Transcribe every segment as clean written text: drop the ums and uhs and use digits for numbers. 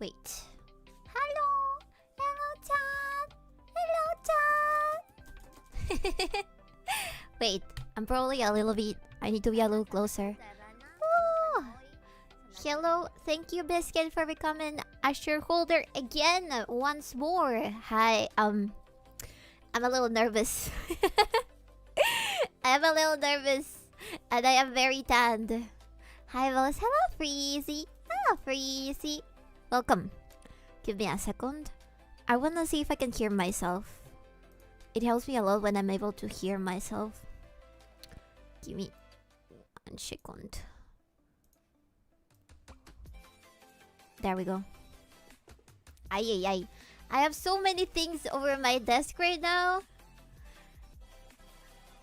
Wait. Hello! Hello-chan! Wait, I'm probably a little bit... I need to be a little closer. Ooh. Hello, thank you Biscuit for becoming a shareholder again, once more. Hi, I'm a little nervous. I'm a little nervous. And I am very tanned. Hi, Velas. Hello, Freezy. Hello, Freezy. Welcome. Give me a second. I wanna see if I can hear myself. It helps me a lot when I'm able to hear myself. Give me 1 second. There we go. Ay, ay, ay. I have so many things over my desk right now.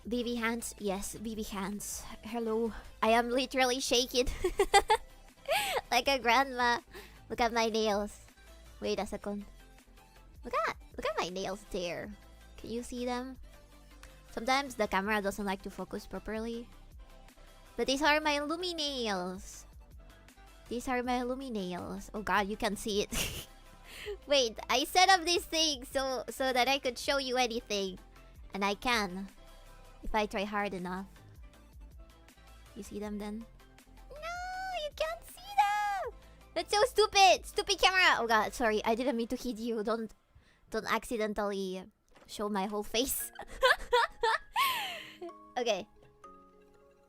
BB hands. Yes, BB hands. Hello. I am literally shaking. Like a grandma. Look at my nails. Wait a second. Look at my nails there. Can you see them? Sometimes the camera doesn't like to focus properly. But these are my Lumi nails. These are my Lumi nails. Oh god, you can see it. Wait, I set up these things so that I could show you anything. And I can. If I try hard enough. You see them then? No, you can't see them! That's so stupid! Stupid camera! Oh god, sorry, I didn't mean to hit you. Don't accidentally show my whole face. Okay.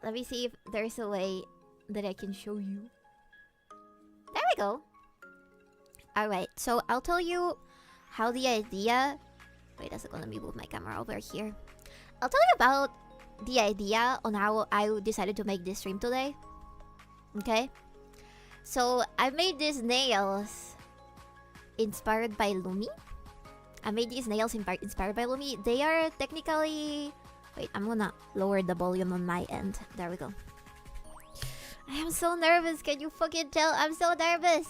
Let me see if there's a way that I can show you. There we go. Alright, so I'll tell you how the idea... Wait a second, let me move my camera over here. I'll tell you about the idea on how I decided to make this stream today. Okay? So, I made these nails inspired by Lumi. I made these nails inspired by Lumi. They are technically... Wait, I'm gonna lower the volume on my end. There we go. I am so nervous. Can you fucking tell? I'm so nervous.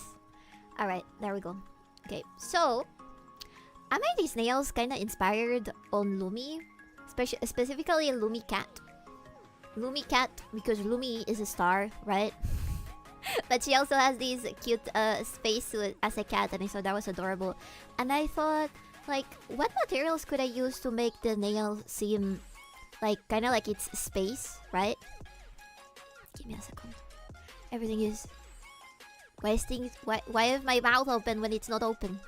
Alright, there we go. Okay, so... I made these nails kinda inspired on Lumi. specifically 𝕬𝕤. 𝕬𝕤 because Lumi is a star, right? But she also has these cute spacesuit as a cat, and I thought that was adorable. And I thought, like, what materials could I use to make the nail seem like kind of like it's space, right? Give me a second. Everything is. Why is my mouth open when it's not open?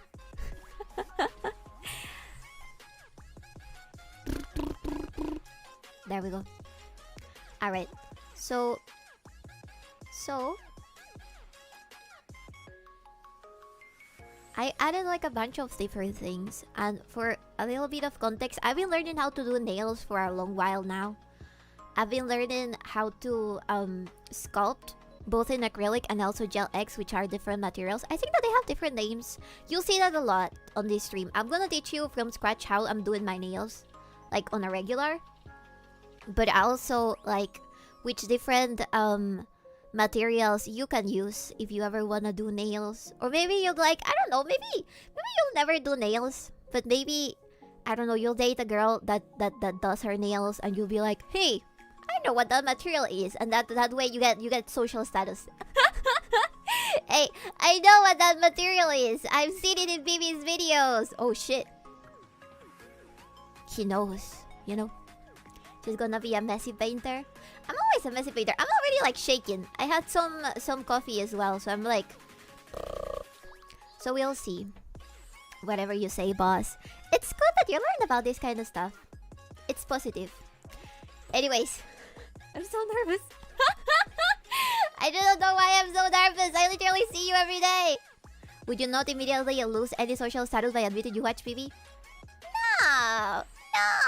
There we go. All right. So I added like a bunch of different things, and for a little bit of context, I've been learning how to do nails for a long while now. I've been learning how to sculpt both in acrylic and also 𝕬𝕤𝕤, which are different materials. I think that they have different names. You'll see that a lot on this stream. I'm gonna teach you from scratch how I'm doing my nails, like on a regular, but also like which different materials you can use if you ever wanna do nails. Or maybe you'd like, I don't know, maybe you'll never do nails, but maybe, I don't know, you'll date a girl that does her nails, and you'll be like, hey, I know what that material is, and that way you get social status. Hey, I know what that material is. I've seen it in BB's videos. Oh shit. He knows, you know. She's gonna be a messy painter. I'm always a messy painter. I'm already like shaking. I had some coffee as well, so I'm like. So we'll see. Whatever you say, boss. It's good that you learned about this kind of stuff. It's positive. Anyways, I'm so nervous. I don't know why I'm so nervous. I literally see you every day. Would you not immediately lose any social status by admitting you watch PB? No.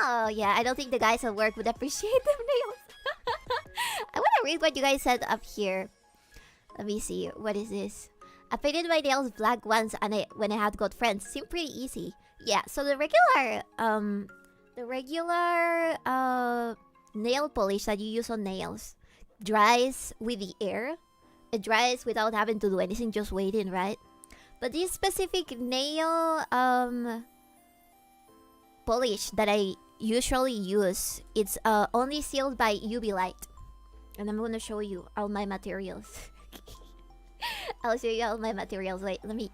No. Yeah, I don't think the guys at work would appreciate them nails. I want to read what you guys said up here. Let me see. What is this? I painted my nails black once, and when I had got friends. Seemed pretty easy. Yeah, so the regular nail polish that you use on nails dries with the air. It dries without having to do anything, just waiting, right? But this specific nail polish that I usually use, it's only sealed by UV light. And I'm gonna show you all my materials. I'll show you all my materials. Wait, let me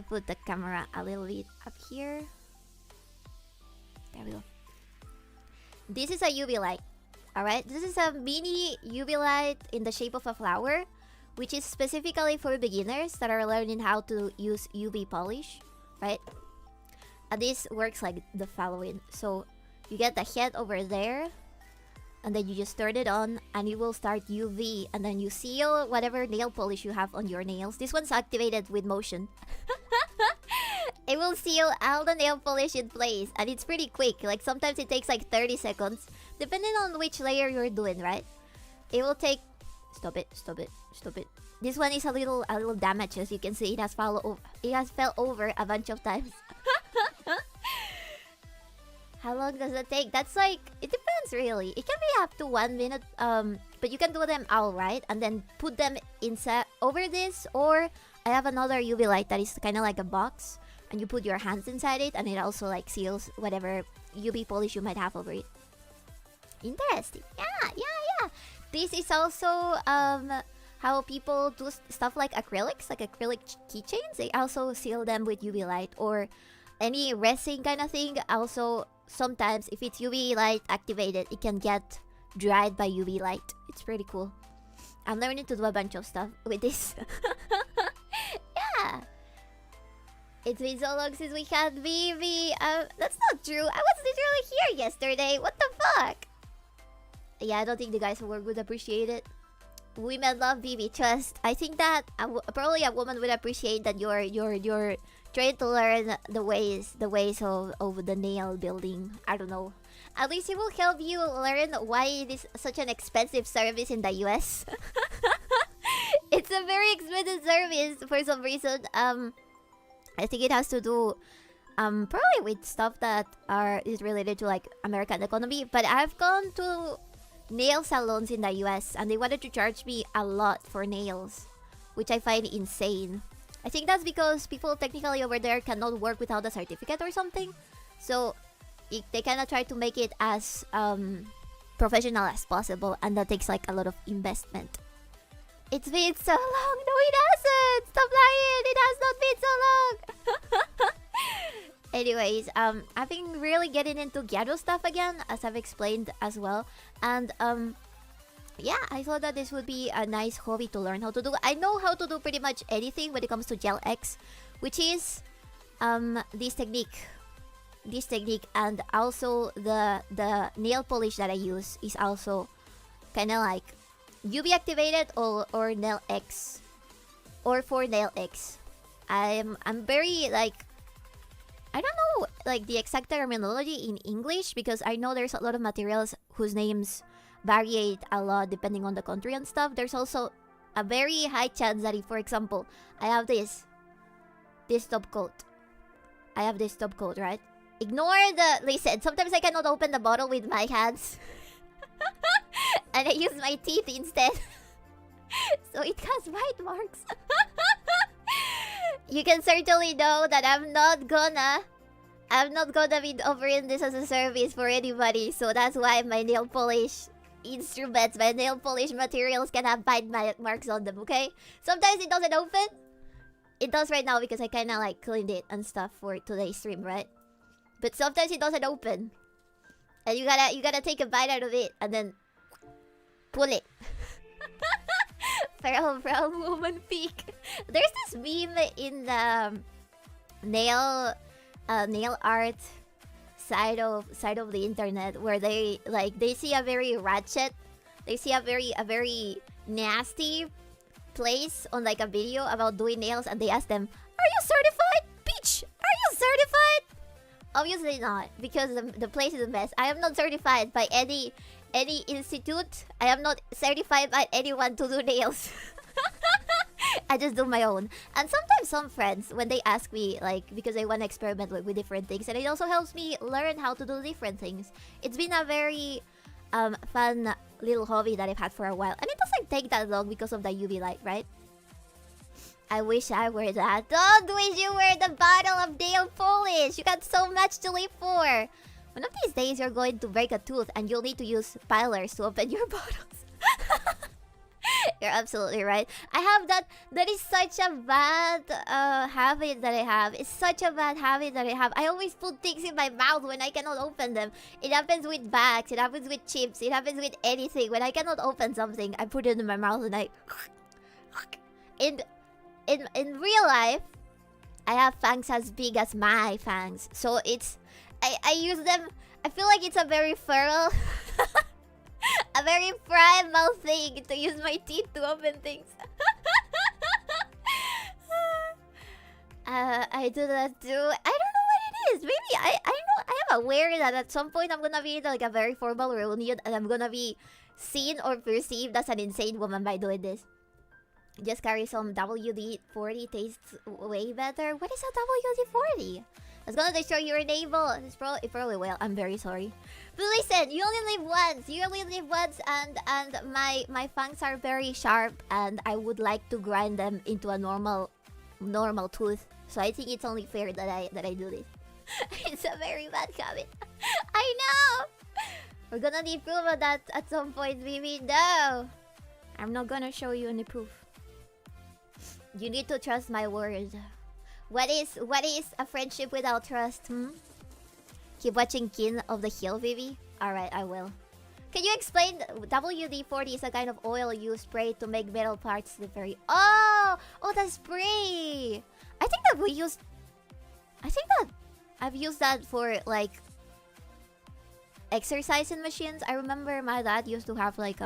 put the camera a little bit up here. There we go. This is a UV light. Alright, this is a mini UV light in the shape of a flower, which is specifically for beginners that are learning how to use UV polish, right? And this works like the following. So you get the head over there, and then you just turn it on, and it will start UV, and then you seal whatever nail polish you have on your nails. This one's activated with motion. It will seal all the nail polish in place, and it's pretty quick. Like sometimes it takes like 30 seconds, depending on which layer you're doing, right? It will take. Stop it! Stop it! Stop it! This one is a little damaged, as you can see. It has fell over a bunch of times. How long does it take? That's like, it depends really. It can be up to 1 minute, but you can do them all, right? And then put them inside over this, or I have another UV light that is kind of like a box, and you put your hands inside it, and it also like seals whatever UV polish you might have over it. Interesting. Yeah. This is also how people do stuff like acrylics, like acrylic keychains. They also seal them with UV light, or any resin kind of thing. Also, sometimes if it's UV light activated, it can get dried by UV light. It's pretty cool. I'm learning to do a bunch of stuff with this. Yeah. It's been so long since we had BB. That's not true. I was literally here yesterday. What the fuck? Yeah, I don't think the guys at work would appreciate it. Women love BB. Trust. I think that probably a woman would appreciate that you're trying to learn the ways of the nail building. I don't know. At least it will help you learn why it is such an expensive service in the US. It's a very expensive service for some reason. I think it has to do probably with stuff that is related to like American economy. But I've gone to nail salons in the US, and they wanted to charge me a lot for nails, which I find insane. I think that's because people technically over there cannot work without a certificate or something. So they kind of try to make it as professional as possible, and that takes like a lot of investment. It's been so long. No, it hasn't. Stop lying. It has not been so long. Anyways, I've been really getting into Gyaro stuff again, as I've explained as well. And yeah, I thought that this would be a nice hobby to learn how to do. I know how to do pretty much anything when it comes to 𝕬𝕤𝕤𝕤, which is this technique. This technique, and also the nail polish that I use is also kind of like UV activated or 𝕬𝕤𝕤𝕤, or for 𝕬𝕤𝕤𝕤. I'm very like, I don't know like the exact terminology in English, because I know there's a lot of materials whose names vary a lot depending on the country and stuff. There's also a very high chance that if, for example, I have this top coat. I have this top coat, right? Ignore the... Listen, sometimes I cannot open the bottle with my hands. And I use my teeth instead. So it has bite marks. You can certainly know that I'm not gonna be offering this as a service for anybody. So that's why my nail polish instruments, my nail polish materials can have bite marks on them, okay? Sometimes it doesn't open. It does right now because I kind of like cleaned it and stuff for today's stream, right? But sometimes it doesn't open, and you gotta take a bite out of it and then pull it. From woman peak. There's this meme in the nail art side of the internet where they see a very ratchet, they see a very nasty place on like a video about doing nails, and they ask them, "Are you certified, bitch? Are you certified?" Obviously not, because the place is a mess. I am not certified by any institute. I am not certified by anyone to do nails. I just do my own. And sometimes some friends, when they ask me, like, because they want to experiment with different things, and it also helps me learn how to do different things. It's been a very fun little hobby that I've had for a while. And it doesn't take that long because of the UV light, right? I wish I were that. Don't wish you were the bottle of nail polish. You got so much to live for. One of these days, you're going to break a tooth and you'll need to use pilers to open your bottles. You're absolutely right. I have that. That is such a bad habit that I have. It's such a bad habit that I have. I always put things in my mouth when I cannot open them. It happens with bags. It happens with chips. It happens with anything. When I cannot open something, I put it in my mouth and I... In real life, I have fangs as big as my fangs. So it's... I use them... I feel like it's a very feral... a very primal thing to use my teeth to open things. I do that too. I don't know what it is. Maybe I know I am aware that at some point I'm gonna be in like a very formal reunion and I'm gonna be seen or perceived as an insane woman by doing this. Just carry some WD-40, tastes way better. What is a WD-40? It's gonna destroy your navel. It probably will. I'm very sorry. But listen, you only live once. You only live once, and my fangs are very sharp, and I would like to grind them into a normal tooth. So I think it's only fair that I do this. It's a very bad habit. I know. We're gonna need proof of that at some point, baby. No, I'm not gonna show you any proof. You need to trust my word. What is a friendship without trust? Keep watching King of the Hill, baby. Alright, I will. Can you explain? WD-40 is a kind of oil you spray to make metal parts slippery. Oh, the spray. I think that I've used that for like exercising machines. I remember my dad used to have like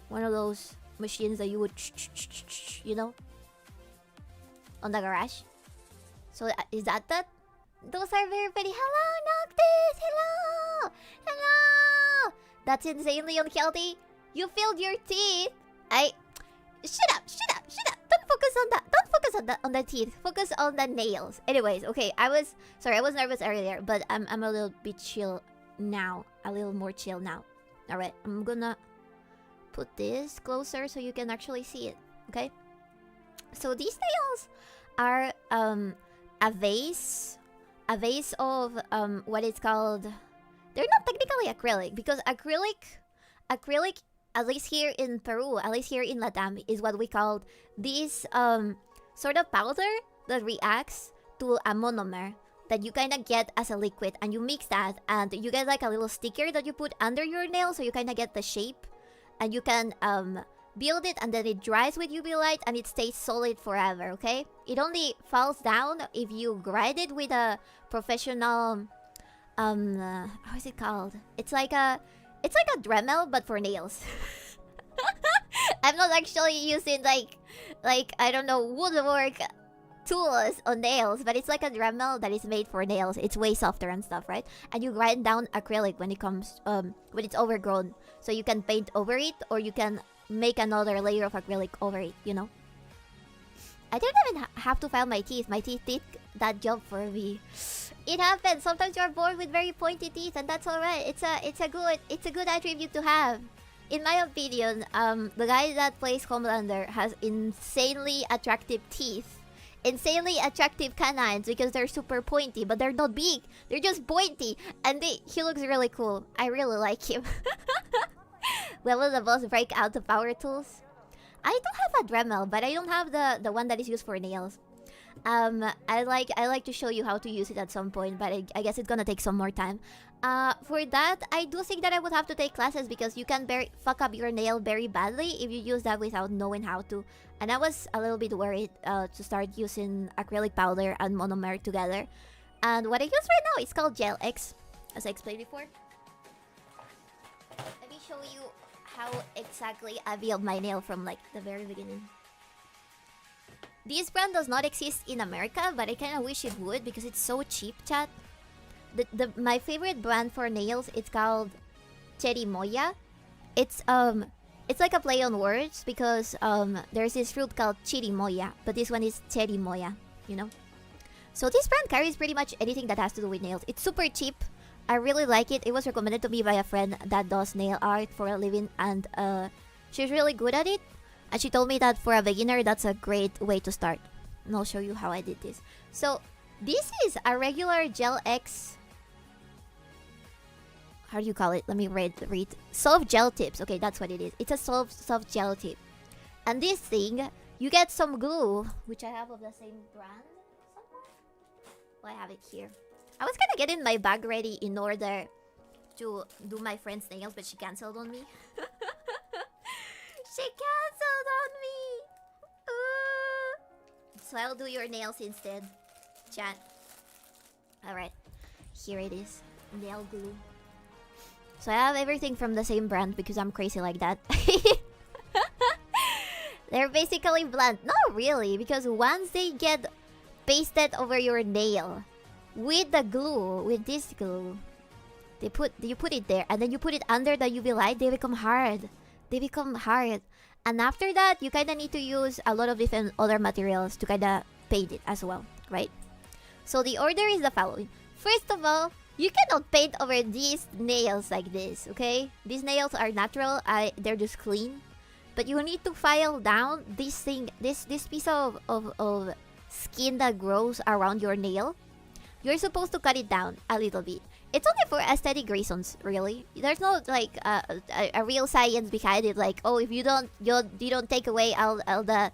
one of those machines that you would you know, on the garage. So is that? Those are very pretty. Hello, Noctis. Hello. That's insanely unhealthy. You filled your teeth. Shut up. Don't focus on that. Don't focus on the teeth. Focus on the nails. Anyways, okay. I was nervous earlier, but I'm a little bit chill now. A little more chill now. All right, I'm gonna put this closer so you can actually see it. Okay. So these nails are a vase a vase of what is called. They're not technically acrylic because acrylic, at least here in Peru, at least here in Latam, is what we call this sort of powder that reacts to a monomer that you kind of get as a liquid, and you mix that and you get like a little sticker that you put under your nail, so you kind of get the shape, and you can build it, and then it dries with UV light and it stays solid forever. Okay, it only falls down if you grind it with a professional how is it called? It's like a Dremel but for nails. I'm not actually using like I don't know, woodwork tools on nails, but it's like a Dremel that is made for nails. It's way softer and stuff, right? And you grind down acrylic when it comes when it's overgrown, so you can paint over it, or you can make another layer of acrylic over it, you know. I didn't even have to file my teeth. My teeth did that job for me. It happens. Sometimes you're born with very pointy teeth, and that's alright. It's a good attribute to have. In my opinion, the guy that plays Homelander has insanely attractive teeth. Insanely attractive canines because they're super pointy, but they're not big. They're just pointy. And he looks really cool. I really like him. When will the boss break out the power tools? I do have a Dremel, but I don't have the one that is used for nails. I like to show you how to use it at some point, but I guess it's gonna take some more time. For that, I do think that I would have to take classes because you can fuck up your nail very badly if you use that without knowing how to. And I was a little bit worried to start using acrylic powder and monomer together. And what I use right now is called 𝕬𝕤𝕤𝕤, as I explained before. Let me show you how exactly I built my nail from like the very beginning. This brand does not exist in America, but I kind of wish it would because it's so cheap, chat. My favorite brand for nails, it's called 𝕬𝕤𝕤𝕤. It's like a play on words because there's this fruit called 𝕬𝕤𝕤𝕤, but this one is 𝕬𝕤𝕤𝕤, you know. So this brand carries pretty much anything that has to do with nails. It's super cheap. I really like it. It was recommended to me by a friend that does nail art for a living, and she's really good at it. And she told me that for a beginner, that's a great way to start. And I'll show you how I did this. So this is a regular 𝕬𝕤𝕤𝕤. How do you call it? Let me read. Soft gel tips. Okay, that's what it is. It's a soft gel tip. And this thing, you get some glue, which I have of the same brand somewhere. Well, I have it here. I was kind of getting my bag ready in order to do my friend's nails, but she canceled on me. She canceled on me! So I'll do your nails instead. Chat. Alright. Here it is. Nail glue. So I have everything from the same brand because I'm crazy like that. They're basically blunt. Not really, because once they get pasted over your nail with the glue, with this glue, you put it there and then you put it under the UV light, they become hard. They become hard. And after that, you kind of need to use a lot of different other materials to kind of paint it as well, right? So the order is the following. First of all, you cannot paint over these nails like this, okay? These nails are natural. They're just clean. But you need to file down this thing, this piece of skin that grows around your nail. You're supposed to cut it down a little bit. It's only for aesthetic reasons, really. There's no like a real science behind it. Like, oh, if you don't take away all that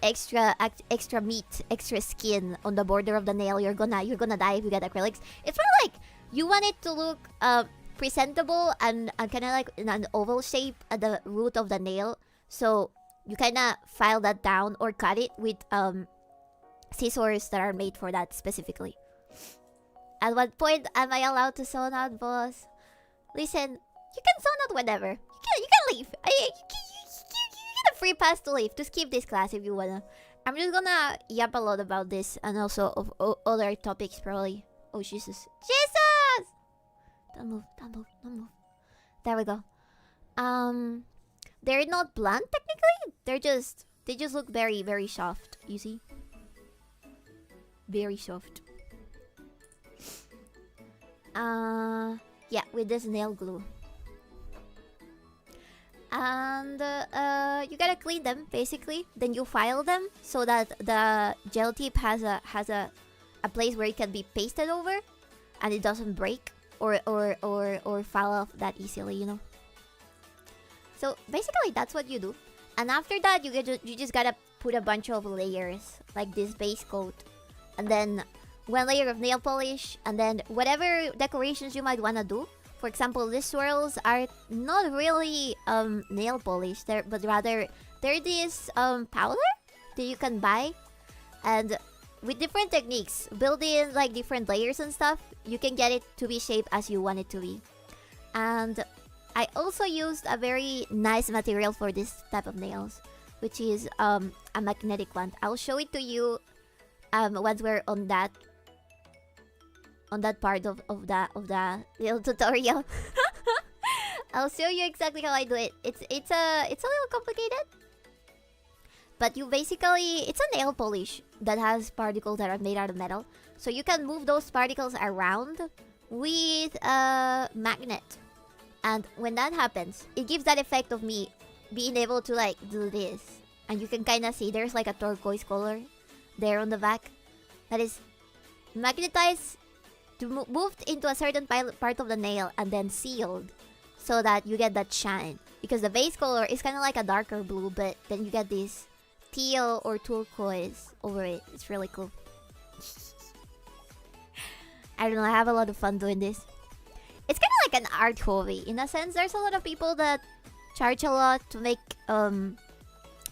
extra meat, extra skin on the border of the nail, you're gonna die if you get acrylics. It's more like you want it to look presentable and kind of like in an oval shape at the root of the nail. So you kind of file that down or cut it with scissors that are made for that specifically. At what point am I allowed to zone out, boss? Listen, you can zone out whenever. You can leave. You get a free pass to leave. To skip this class if you wanna. I'm just gonna yap a lot about this and also of other topics probably. Oh Jesus, Jesus! Don't move. There we go. They're not blunt technically. They just look very, very soft. You see? Very soft. Yeah, with this nail glue. And you gotta clean them basically. Then you file them so that the gel tip has a a place where it can be pasted over and it doesn't break or fall off that easily, you know. So basically that's what you do. And after that, you just gotta put a bunch of layers, like this base coat, and then one layer of nail polish, and then whatever decorations you might wanna do. For example, these swirls are not really nail polish, but rather they're this powder that you can buy, and with different techniques, building like different layers and stuff, you can get it to be shaped as you want it to be. And I also used a very nice material for this type of nails, which is a magnetic one. I'll show it to you once we're on that part of the little tutorial. I'll show you exactly how I do it. It's a little complicated, but you basically, it's a nail polish that has particles that are made out of metal, so you can move those particles around with a magnet. And when that happens, it gives that effect of me being able to like do this. And you can kind of see there's like a turquoise color there on the back that is magnetized to moved into a certain part of the nail and then sealed so that you get that shine. Because the base color is kind of like a darker blue, but then you get this teal or turquoise over it. It's really cool. I don't know, I have a lot of fun doing this. It's kind of like an art hobby in a sense. There's a lot of people that charge a lot to make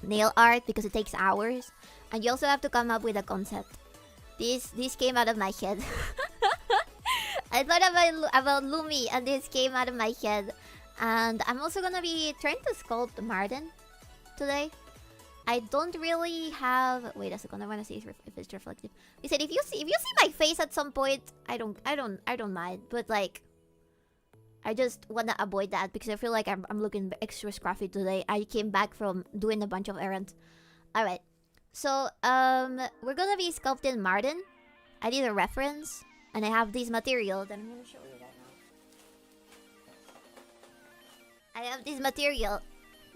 nail art because it takes hours, and you also have to come up with a concept. This came out of my head. I thought about Lumi, and this came out of my head. And I'm also gonna be trying to sculpt Marden today. I don't really have. Wait a second. I wanna see if it's reflective. He said if you see my face at some point, I don't mind. But like, I just wanna avoid that because I feel like I'm looking extra scruffy today. I came back from doing a bunch of errands. All right, so we're gonna be sculpting Marden. I did a reference, and I have this material that I'm gonna show you right now. I have this material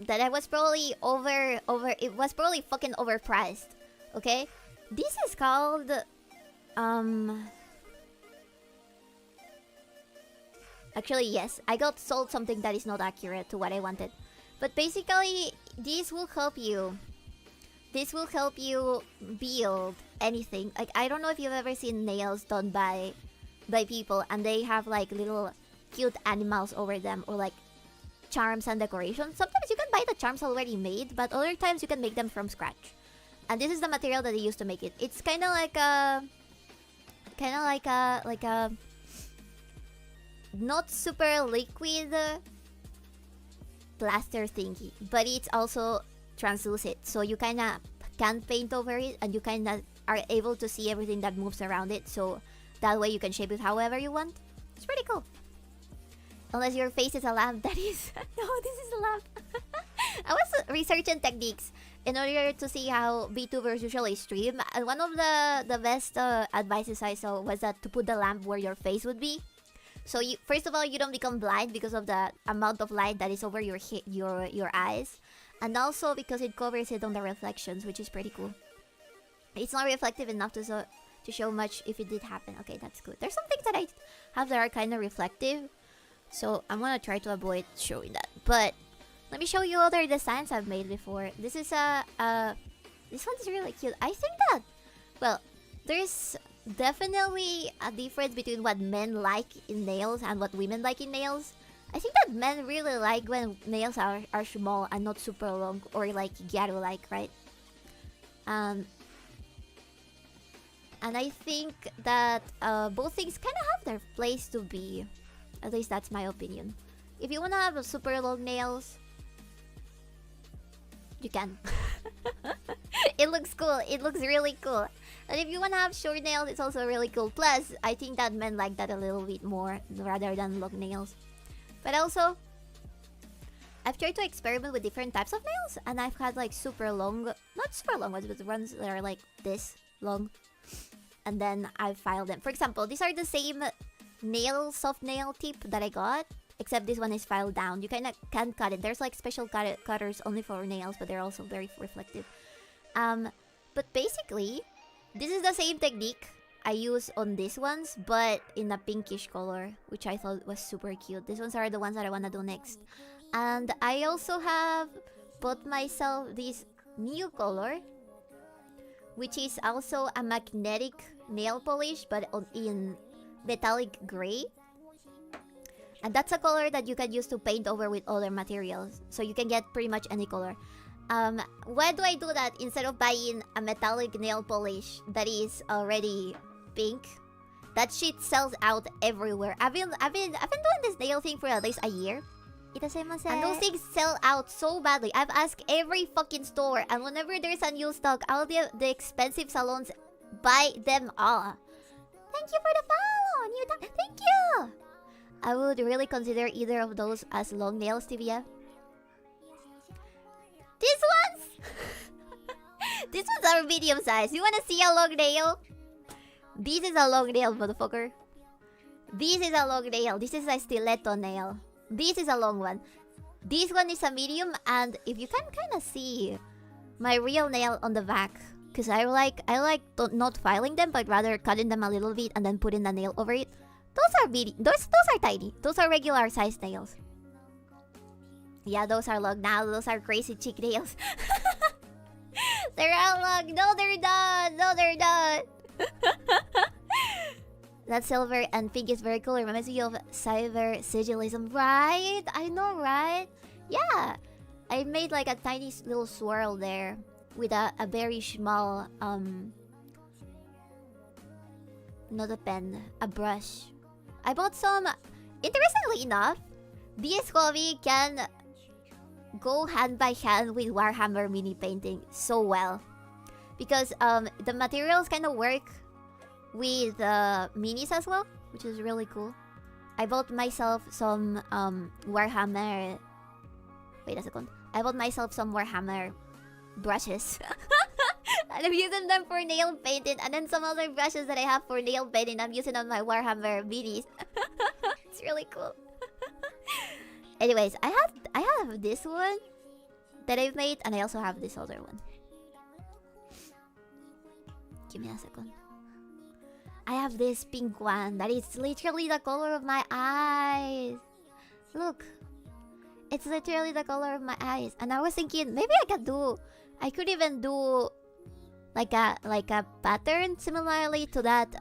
that I was probably it was probably fucking overpriced. Okay, this is called Actually, yes, I got sold something that is not accurate to what I wanted. But basically, this will help you. This will help you build anything. Like, I don't know if you've ever seen nails done by people and they have like little cute animals over them, or like charms and decorations. Sometimes you can buy the charms already made, but other times you can make them from scratch. And this is the material that they used to make it. It's kind of like a not super liquid plaster thingy, but it's also translucent, so you kind of can paint over it and you kind of are able to see everything that moves around it, so that way you can shape it however you want. It's pretty cool. Unless your face is a lamp, that is. No, this is a lamp. I was researching techniques in order to see how VTubers usually stream, and one of the best advices I saw was that to put the lamp where your face would be. So you, first of all, you don't become blind because of the amount of light that is over your eyes, and also because it covers it on the reflections, which is pretty cool. It's not reflective enough to show much if it did happen. Okay, that's good. There's some things that I have that are kind of reflective, so I'm gonna try to avoid showing that. But let me show you other designs I've made before. This is this one's really cute. I think that, well, there's definitely a difference between what men like in nails and what women like in nails. I think that men really like when nails are small and not super long, or like Gyaru-like, right? And I think that both things kind of have their place to be. At least that's my opinion. If you want to have a super long nails, you can. It looks cool. It looks really cool. And if you want to have short nails, it's also really cool. Plus, I think that men like that a little bit more rather than long nails. But also, I've tried to experiment with different types of nails, and I've had like super long, not super long ones, but ones that are like this long. And then I've filed them. For example, these are the same soft nail tip that I got, except this one is filed down. You kind of can't cut it. There's like special cutters only for nails, but they're also very reflective. But basically, this is the same technique. I use on these ones, but in a pinkish color, which I thought was super cute. These ones are the ones that I want to do next. And I also have bought myself this new color, which is also a magnetic nail polish, but in metallic gray. And that's a color that you can use to paint over with other materials. So you can get pretty much any color. Why do I do that instead of buying a metallic nail polish that is already pink? That shit sells out everywhere. I've been doing this nail thing for at least a year. And those things sell out so badly. I've asked every fucking store, and whenever there's a new stock, all the expensive salons buy them all. Thank you for the follow! Thank you! I would really consider either of those as long nails, Tibia. These ones? These ones are medium size. You wanna see a long nail? This is a long nail, motherfucker. This is a long nail. This is a stiletto nail. This is a long one. This one is a medium, and if you can kind of see my real nail on the back, because I like not filing them, but rather cutting them a little bit and then putting the nail over it. Those are medium. Those are tiny. Those are regular size nails. Yeah, those are long. Now those are crazy chick nails. They're all long. No, they're not. No, they're not. That silver and pink is very cool. It reminds me of cyber sigilism. Right? I know, right? Yeah. I made like a tiny little swirl there with a very small, not a pen, a brush. I bought some. Interestingly enough, this hobby can go hand by hand with Warhammer mini painting so well. Because the materials kind of work with minis as well, which is really cool. I bought myself some Warhammer. Wait a second. I bought myself some Warhammer brushes. And I'm using them for nail painting, and then some other brushes that I have for nail painting I'm using on my Warhammer minis. It's really cool. Anyways, I have this one that I've made, and I also have this other one. Give me a second. I have this pink one that is literally the color of my eyes. Look. It's literally the color of my eyes. And I was thinking, maybe I could even do like a pattern similarly to that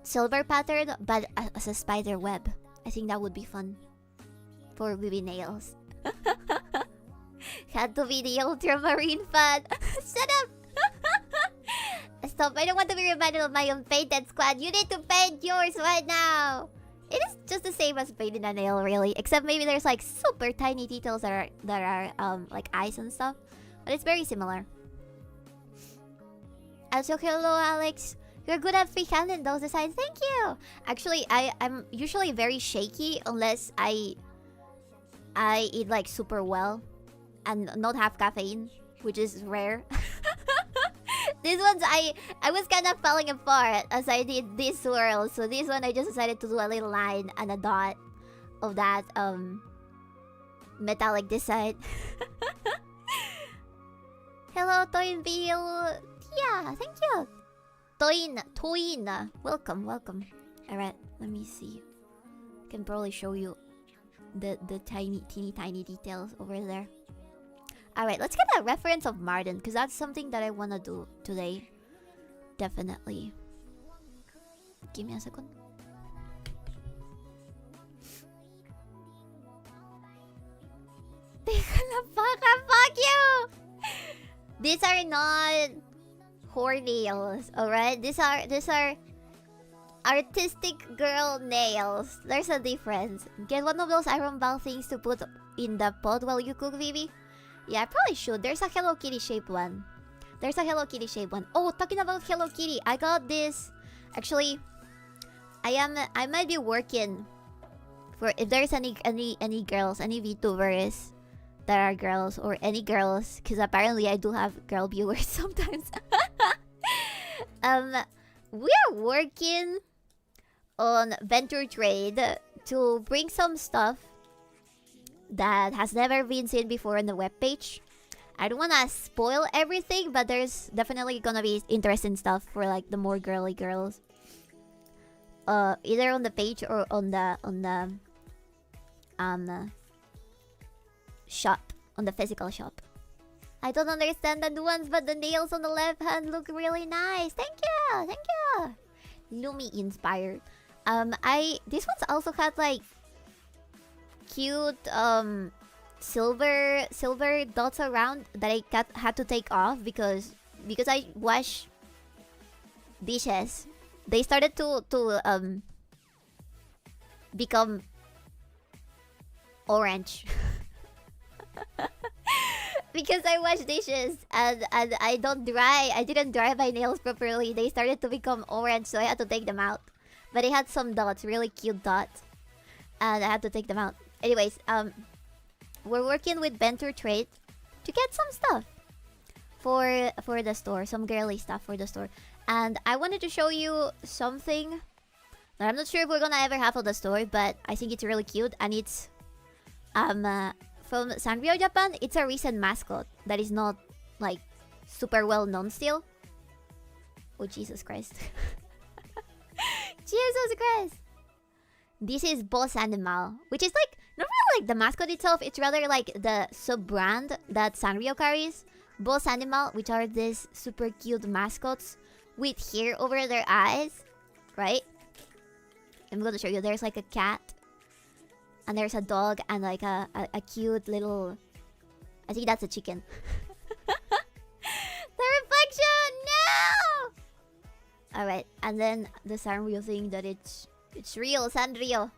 silver pattern, but as a spider web. I think that would be fun for baby nails. Had to be the ultramarine fan. Shut up! Stop, I don't want to be reminded of my unpainted squad. You need to paint yours right now. It is just the same as painting a nail, really. Except maybe there's like super tiny details that are like eyes and stuff. But it's very similar. Also, hello, Alex. You're good at freehanding those designs. Thank you. Actually, I'm usually very shaky unless I eat like super well and not have caffeine, which is rare. These ones I was kind of falling apart as I did this swirl. So this one I just decided to do a little line and a dot of that metallic design. Hello, Toyin Bill. Yeah, thank you. Toyin. Welcome. Alright, let me see. I can probably show you the teeny tiny details over there. Alright, let's get a reference of Martin, because that's something that I want to do today. Definitely. Give me a second. Fuck you! These are not whore nails, alright? These are artistic girl nails. There's a difference. Get one of those iron ball things to put in the pot while you cook, Vivi. Yeah, I probably should. There's a Hello Kitty shaped one. Oh, talking about Hello Kitty, I got this. Actually, I might be working for if there's any girls, any VTubers that are girls, or any girls, because apparently I do have girl viewers sometimes. We are working on Venture Trade to bring some stuff that has never been seen before on the webpage. I don't wanna spoil everything, but there's definitely gonna be interesting stuff for like the more girly girls. Either on the page or on the shop, on the physical shop. I don't understand the nuance, but the nails on the left hand look really nice. Thank you, thank you. Lumi inspired. This one's also had like cute silver dots around that I had to take off because I wash dishes. They started to become orange. Because I wash dishes and I didn't dry my nails properly. They started to become orange, so I had to take them out. But it had some dots, really cute dots, and I had to take them out. Anyways, we're working with Venture Trade to get some stuff for the store, some girly stuff for the store. And I wanted to show you something that I'm not sure if we're gonna ever have on the store, but I think it's really cute, and it's from Sanrio Japan. It's a recent mascot that is not like super well known still. Oh Jesus Christ. Jesus Christ. This is 𝕬𝕬𝕚𝕚, which is like not really like the mascot itself, it's rather like the sub-brand that Sanrio carries. 𝕬𝕬𝕚𝕚, which are these super cute mascots with hair over their eyes, right? I'm gonna show you. There's like a cat, and there's a dog, and like a cute little... I think that's a chicken. The reflection! No! Alright, and then the Sanrio thing that it's real, Sanrio.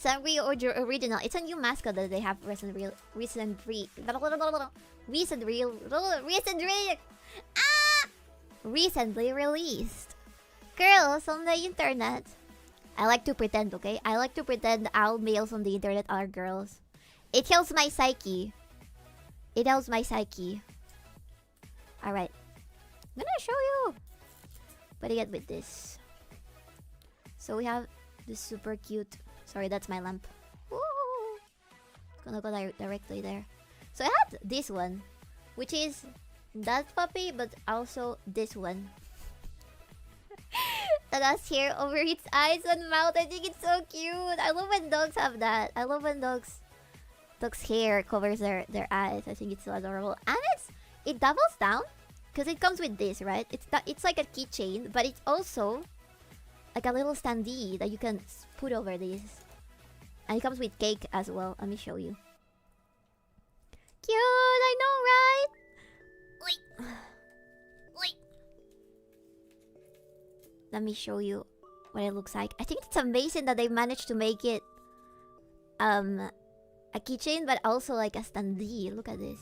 Sanrio original. It's a new mascot that they have recently released. Girls on the internet. I like to pretend, okay? I like to pretend all males on the internet are girls. It helps my psyche. It helps my psyche. Alright. I'm gonna show you what I get with this. So we have this super cute... Sorry, that's my lamp. Woo! It's gonna go directly there. So I had this one, which is that puppy, but also this one. That has hair over its eyes and mouth. I think it's so cute. I love when dogs have that. I love when dogs' hair covers their eyes. I think it's so adorable. And it doubles down because it comes with this, right? It's like a keychain, but it's also like a little standee that you can put over this. And it comes with cake as well. Let me show you. Cute, I know, right? Wait. Let me show you what it looks like. I think it's amazing that they managed to make it a keychain, but also like a standee. Look at this.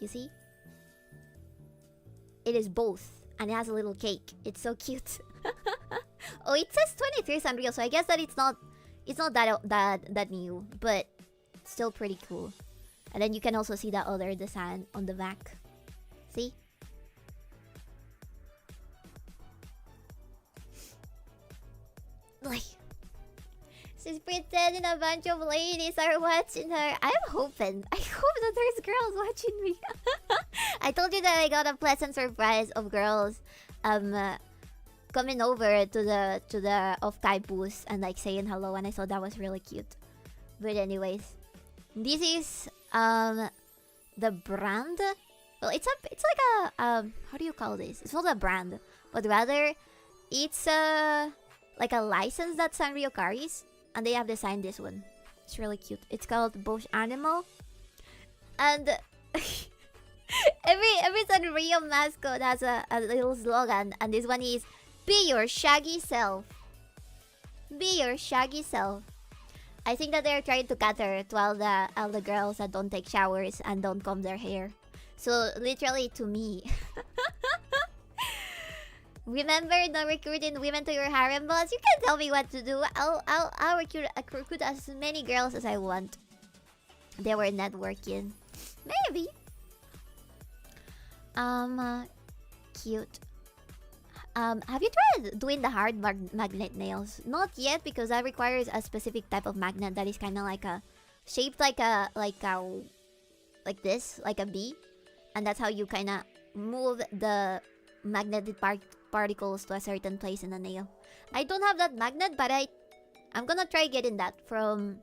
You see? It is both, and it has a little cake. It's so cute. Oh, it says 23 Sanrio, so I guess that it's not that new, but still pretty cool. And then you can also see that other design on the back. See? Like, she's pretending a bunch of ladies are watching her. I hope that there's girls watching me. I told you that I got a pleasant surprise of girls coming over to the off-kai booth and like saying hello, and I thought that was really cute. But anyways, this is the brand. Well, it's like a how do you call this? It's not a brand, but rather it's like a license that Sanrio carries, and they have designed this one. It's really cute. It's called 𝕬𝕬𝕚𝕚, and every Sanrio mascot has a little slogan, and this one is "Be your shaggy self." Be your shaggy self. I think that they're trying to cater to all the girls that don't take showers and don't comb their hair. So literally to me. Remember not recruiting women to your harem, boss? You can tell me what to do. I'll recruit as many girls as I want. They were networking. Maybe. Cute. Have you tried doing the hard magnet nails? Not yet, because that requires a specific type of magnet that is kind of like shaped like a like this, like a bee, and that's how you kind of move the magnetic particles to a certain place in the nail. I don't have that magnet, but I'm gonna try getting that from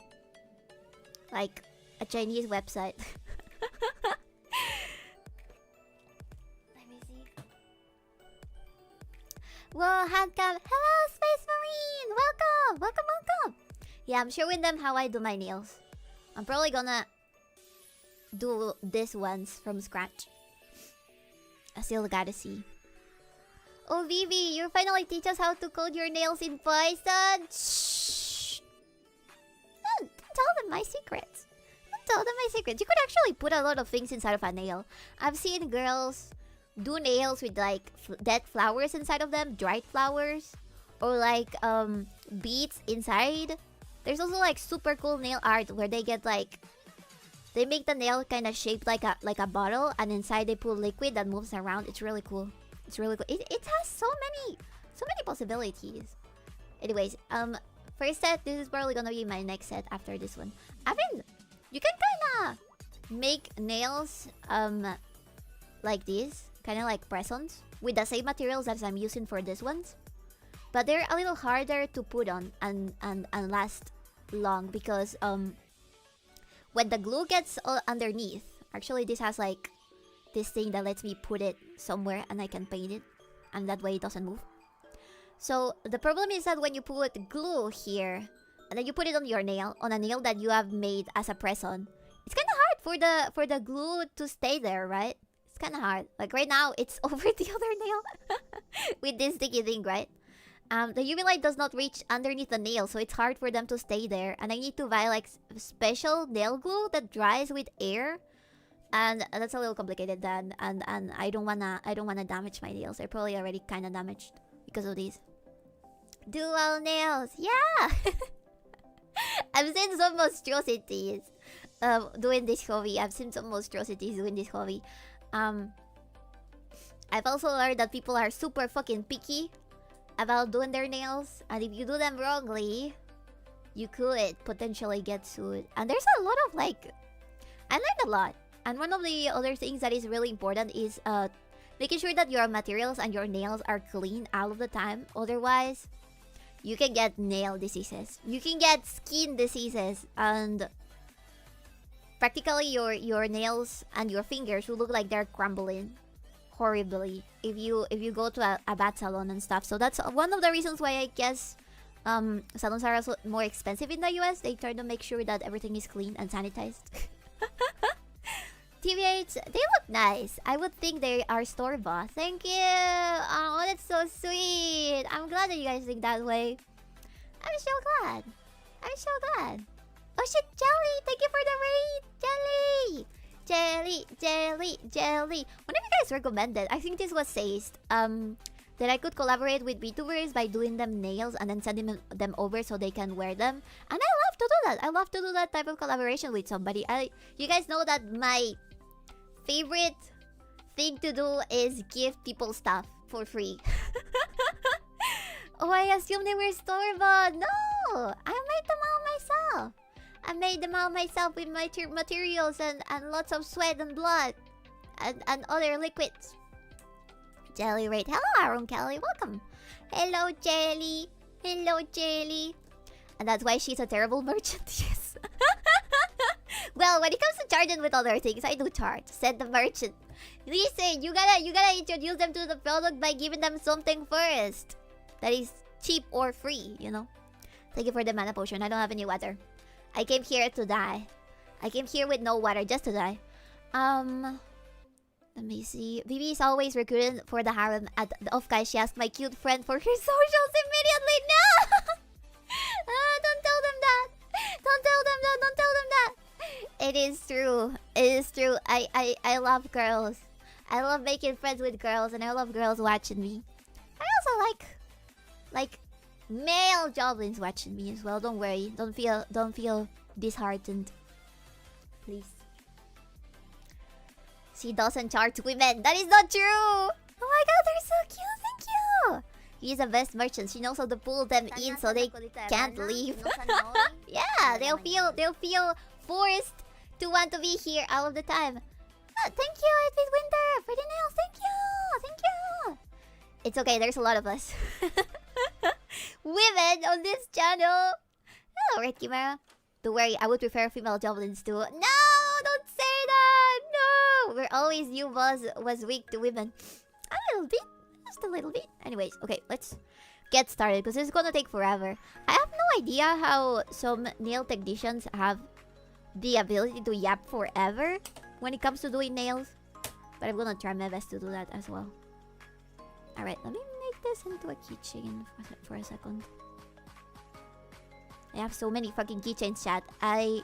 like a Chinese website. Let me see. Whoa, handcam. Hello, Space Marine. Welcome, welcome, welcome. Yeah, I'm showing them how I do my nails. I'm probably gonna do this once from scratch. I still gotta see. Oh, Vivi, you finally teach us how to code your nails in Python. Shh. Don't tell them my secrets. Don't tell them my secrets. You could actually put a lot of things inside of a nail. I've seen girls do nails with like dead flowers inside of them, dried flowers, or like beads inside. There's also like super cool nail art where they get like, they make the nail kind of shaped like a bottle, and inside they put liquid that moves around. It's really cool. It's really cool. It has so many possibilities. Anyways, first set. This is probably gonna be my next set after this one. You can kind of make nails like this, kind of like press-ons with the same materials as I'm using for this ones, but they're a little harder to put on and last long because when the glue gets underneath, actually this has like this thing that lets me put it somewhere and I can paint it, and that way it doesn't move. So the problem is that when you put glue here and then you put it on your nail, on a nail that you have made as a press-on, it's kind of hard for the glue to stay there, right? It's kind of hard. Like right now, it's over the other nail with this sticky thing, right? The UV light does not reach underneath the nail, so it's hard for them to stay there. And I need to buy like special nail glue that dries with air, and that's a little complicated. And I don't wanna damage my nails. They're probably already kind of damaged because of these dual nails. Yeah. I've seen some monstrosities doing this hobby. I've seen some monstrosities doing this hobby. I've also learned that people are super fucking picky about doing their nails, and if you do them wrongly, you could potentially get sued. And there's a lot of like, I learned a lot. And one of the other things that is really important is making sure that your materials and your nails are clean all of the time. Otherwise, you can get nail diseases. You can get skin diseases, and practically your nails and your fingers will look like they're crumbling horribly if you go to a bad salon and stuff. So that's one of the reasons why I guess salons are also more expensive in the US. They try to make sure that everything is clean and sanitized. TVH, they look nice. I would think they are store-bought. Thank you. Oh, that's so sweet. I'm glad that you guys think that way. I'm so glad. I'm so glad. Oh shit, Jelly! Thank you for the raid! Jelly! Jelly! One of you guys recommended, I think this was Seist, that I could collaborate with VTubers by doing them nails and then sending them over so they can wear them. And I love to do that. I love to do that type of collaboration with somebody. You guys know that my favorite thing to do is give people stuff for free. Oh, I assumed they were store-bought. No! I made them all myself. I made them all myself with my materials and lots of sweat and blood and other liquids. Jelly Raid. Hello, Aaron Kelly. Welcome. Hello, Jelly. Hello, Jelly. And that's why she's a terrible merchant. Yes. Well, when it comes to charging with other things, I do charge. Said the merchant. Listen, you gotta introduce them to the product by giving them something first that is cheap or free, you know. Thank you for the mana potion. I don't have any water. I came here to die. I came here with no water, just to die. Let me see. Vivi is always recruited for the harem at the off guy. She asked my cute friend for her socials immediately. No! Don't tell them that. Don't tell them that. Don't tell them that. It is true. It is true. I love girls. I love making friends with girls, and I love girls watching me. I also like male goblins watching me as well. Don't worry. Don't feel disheartened. Please. She doesn't charge women. That is not true. Oh my god, they're so cute. Thank you. She's the best merchant. She knows how to pull them in so they can't leave. Yeah, they'll feel forced to want to be here all of the time. Thank you, it's Winter, for the nails. Thank you. Thank you. It's okay, there's a lot of us. Women on this channel. Hello, Red Chimera. Don't worry, I would prefer female goblins too. No, don't say that. No, we're always you was weak to women. A little bit, just a little bit. Anyways, okay, let's get started because this is gonna take forever. I have no idea how some nail technicians have the ability to yap forever when it comes to doing nails, but I'm gonna try my best to do that as well. All right, let me make this into a keychain for a second. I have so many fucking keychains, chat. I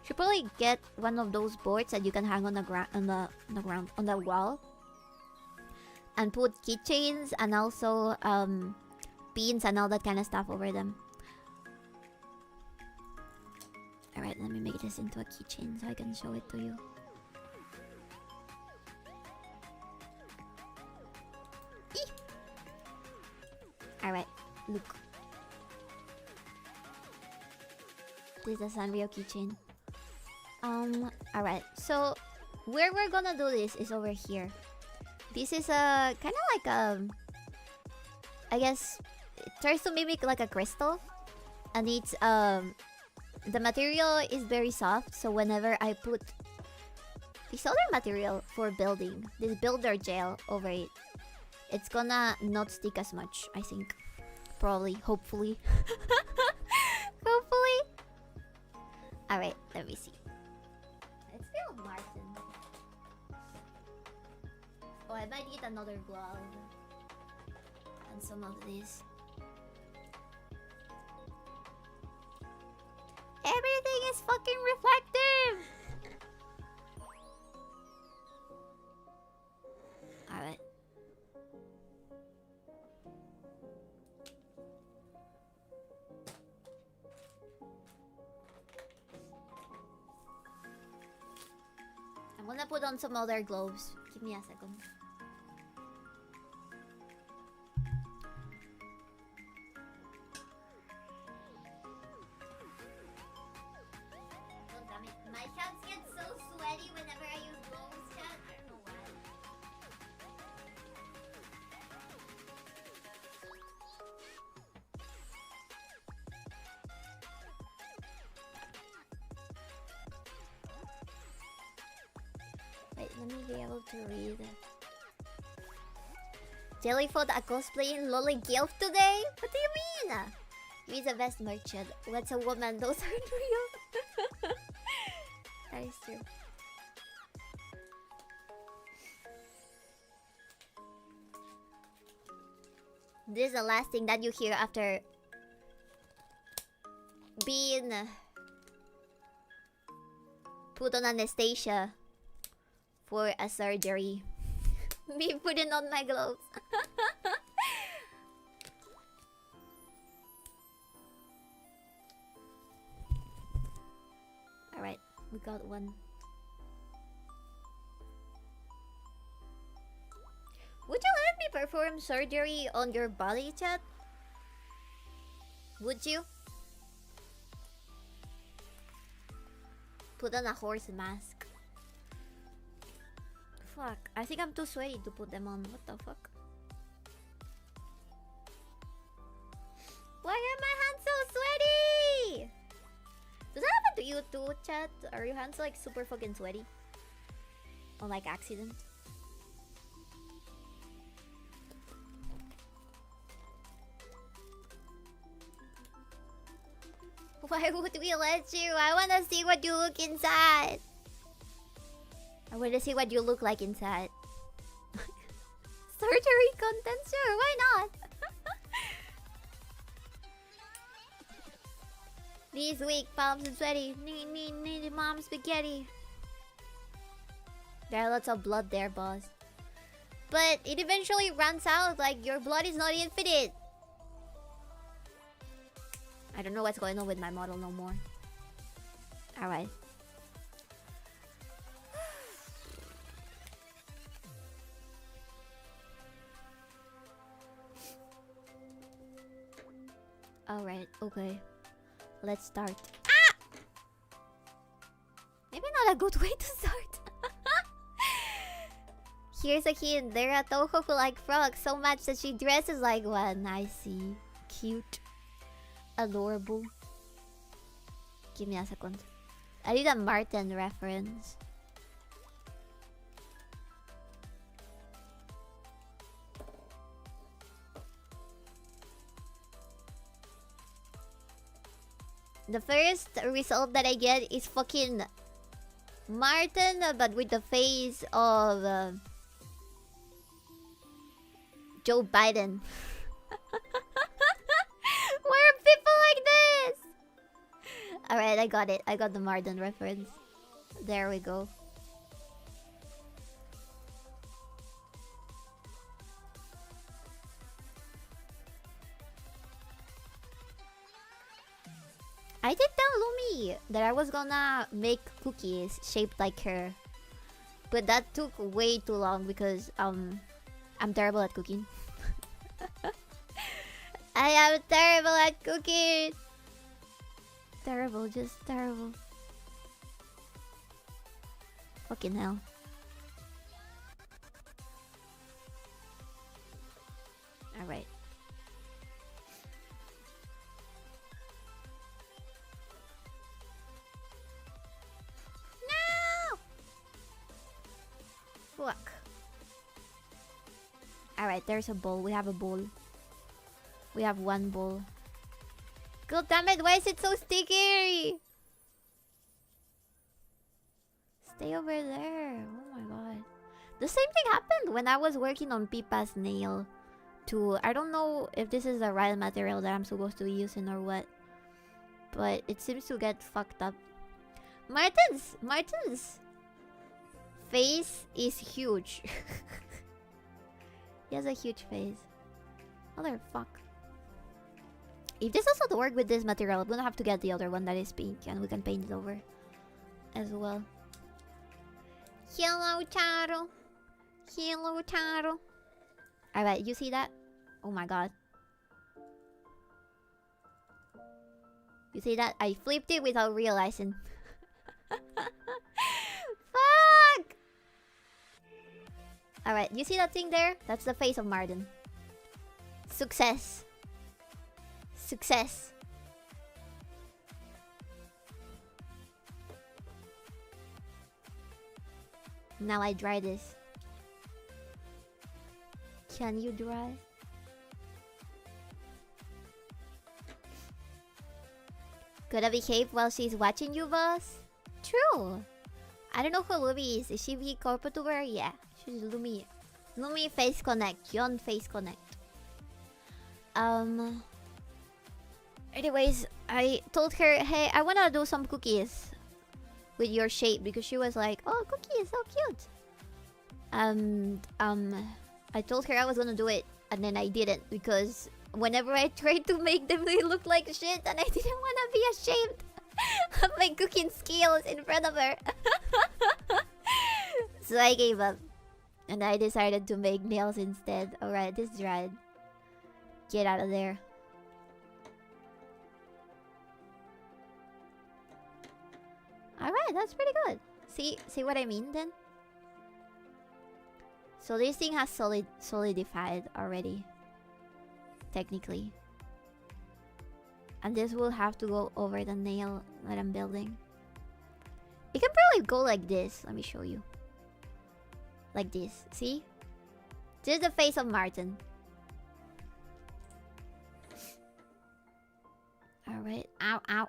should probably get one of those boards that you can hang on the ground, on the wall, and put keychains and also pins and all that kind of stuff over them. All right, let me make this into a keychain so I can show it to you. All right, look. This is a Sanrio keychain. Alright, so where we're gonna do this is over here. This is a kind of like I guess it tries to mimic like a crystal, and it's the material is very soft. So whenever I put this other material for building, this builder gel over it, it's gonna not stick as much. I think, probably, hopefully, hopefully. Alright, let me see. It's still Martin. Oh, I might need another glove. And some of this. Everything is fucking reflective! Alright. I'm gonna put on some other gloves. Give me a second. Oh, damn it. My hands get so sweaty whenever I use gloves, chat. I don't know why. Wait, let me be able to read. Jellyfoot a cosplaying Lolly Gilf today? What do you mean? He's the best merchant. What's a woman? Those aren't real. That is true. This is the last thing that you hear after being put on anesthesia for a surgery. Me putting on my gloves. Alright, we got one. Would you let me perform surgery on your body, chat? Would you? Put on a horse mask. Fuck, I think I'm too sweaty to put them on. What the fuck? Why are my hands so sweaty? Does that happen to you too, chat? Are your hands like super fucking sweaty? On like accident? Why would we let you? I wanna see what you look inside. I want to see what you look like inside. Surgery content? Sure, why not? These weak palms and sweaty. Need mom spaghetti. There are lots of blood there, boss. But it eventually runs out. Like, your blood is not infinite. I don't know what's going on with my model no more. Alright. Alright, okay. Let's start. Ah! Maybe not a good way to start. Here's a hint. There are Toho who like frogs so much that she dresses like one. I see. Cute. Adorable. Give me a second. I need a Martin reference. The first result that I get is fucking Martin, but with the face of Joe Biden. Why are people like this? Alright, I got it. I got the Martin reference. There we go. I did tell Lumi that I was gonna make cookies shaped like her. But that took way too long because I'm terrible at cooking. I am terrible at cooking. Terrible, just terrible. Fucking hell. Alright. No! Fuck. Alright, there's a bowl. We have a bowl. We have one bowl. God damn it, why is it so sticky? Stay over there. Oh my god. The same thing happened when I was working on Pipa's nail too. I don't know if this is the right material that I'm supposed to be using or what. But it seems to get fucked up. Martin's face is huge. He has a huge face. Motherfuck. If this also to work with this material, I'm gonna have to get the other one that is pink and we can paint it over as well. Hello, Taro. Hello, Taro. Alright, you see that? Oh my god. You see that? I flipped it without realizing. Fuck! Alright, you see that thing there? That's the face of Martin. Success. Success. Now I dry this. Can you dry? Gotta behave while she's watching you, boss? True. I don't know who Lumi is. Is she the corporate tuber? Yeah, she's Lumi. Lumi Face Connect. Yon Face Connect. Anyways, I told her, hey, I wanna do some cookies with your shape because she was like, oh, cookies, so cute. I told her I was gonna do it and then I didn't because whenever I tried to make them, they looked like shit and I didn't wanna be ashamed of my cooking skills in front of her. So I gave up and I decided to make nails instead. Alright, this dried. Get out of there. Alright, that's pretty good. See what I mean then? So this thing has solidified already. Technically. And this will have to go over the nail that I'm building. It can probably go like this. Let me show you. Like this. See? This is the face of Martin. Alright. Ow, ow.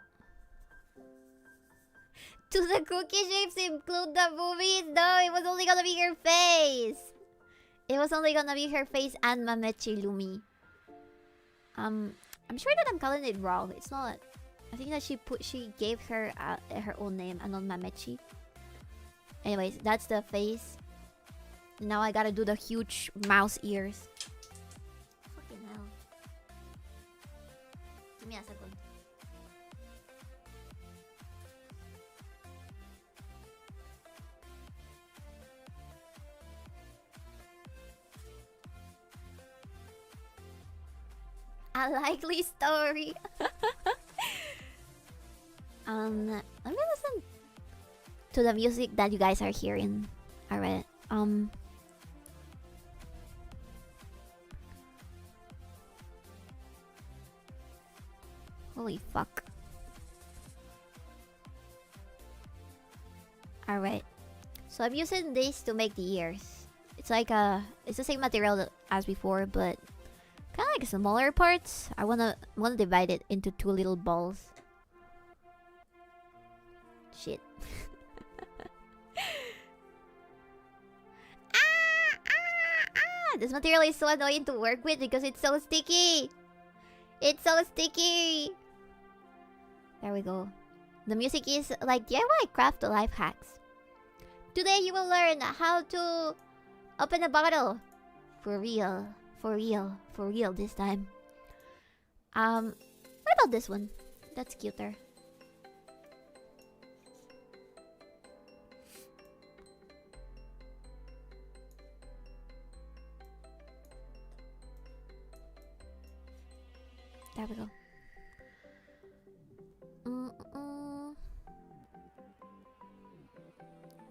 Do the cookie shapes include the movies? No, it was only gonna be her face. It was only gonna be her face and Mamechi Lumi. I'm sure that I'm calling it wrong. It's not. I think that she gave her her own name and not Mamechi. Anyways, that's the face. Now I gotta do the huge mouse ears. Fucking hell. Give me a second. A likely story. Let me listen. to the music that you guys are hearing. Alright. Holy fuck. Alright. So I'm using this to make the ears. It's like it's the same material as before, but kind of like smaller parts. I wanna divide it into two little balls. Shit. This material is so annoying to work with because it's so sticky. It's so sticky. There we go. The music is like DIY craft life hacks. Today you will learn how to open a bottle. For real. For real. For real this time. What about this one? That's cuter. There we go.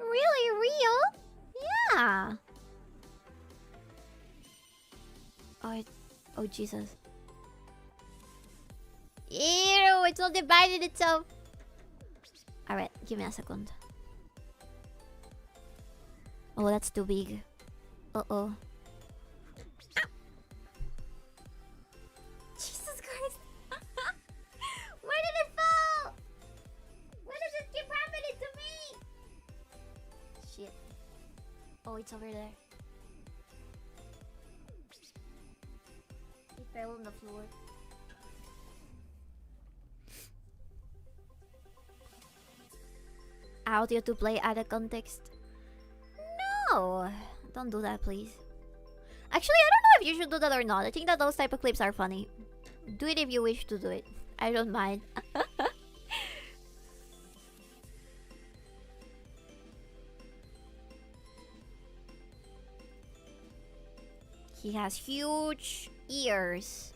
Really real? Yeah. Oh Jesus. Ew, it's all divided itself. Alright, give me a second. Oh, that's too big. Uh-oh. Jesus Christ. Where did it fall? Why does it keep happening to me? Shit. Oh, it's over there. It fell on the floor. Audio to play out of context. No! Don't do that, please. Actually, I don't know if you should do that or not. I think that those type of clips are funny. Do it if you wish to do it. I don't mind. He has huge ears.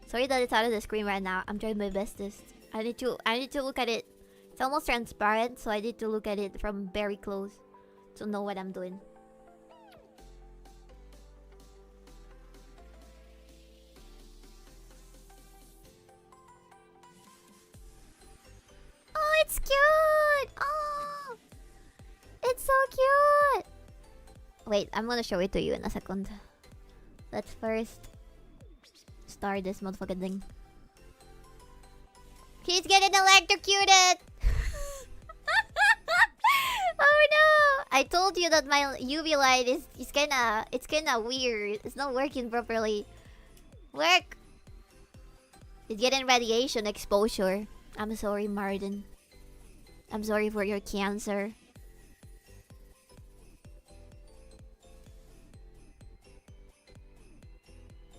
Sorry that it's out of the screen right now. I'm trying my bestest. I need to look at it. It's almost transparent, so I need to look at it from very close to know what I'm doing. Oh, it's cute! Oh! It's so cute! Wait, I'm gonna show it to you in a second. Let's first start this motherfucking thing. He's getting electrocuted! Oh no! I told you that my UV light is kinda weird. It's not working properly. Work! It's getting radiation exposure. I'm sorry, Martin. I'm sorry for your cancer.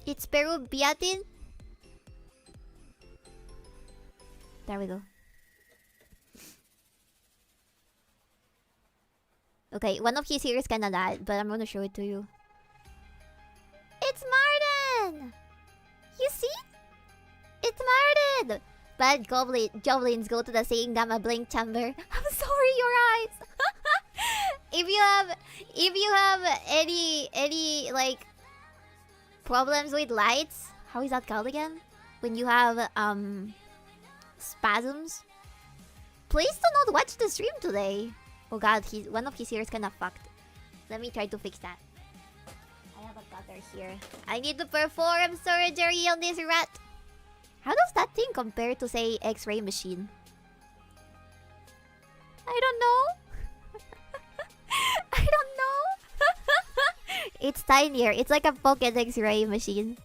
It's Peru Biatin? There we go. Okay, one of his ears kinda died, but I'm gonna show it to you. It's Martin! You see? It's Martin! Bad goblins go to the same 𝕓𝕦𝕤𝕚𝕚 chamber. I'm sorry, your eyes! If you have any like problems with lights, how is that called again? When you have spasms, please do not watch the stream today. Oh god, one of his ears kinda fucked. Let me try to fix that. I have a cutter here. I need to perform surgery on this rat. How does that thing compare to, say, X-ray machine? I don't know. I don't know. It's tinier. It's like a pocket X-ray machine.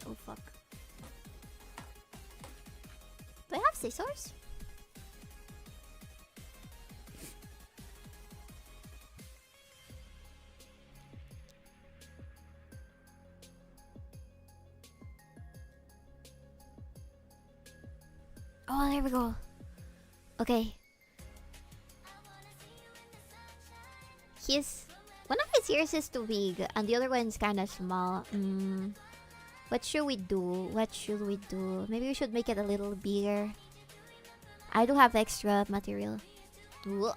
Oh fuck. Do I have scissors? Oh, there we go. Okay. one of his ears is too big, and the other one's kind of small. What should we do? What should we do? Maybe we should make it a little bigger. I do have extra material. Ugh.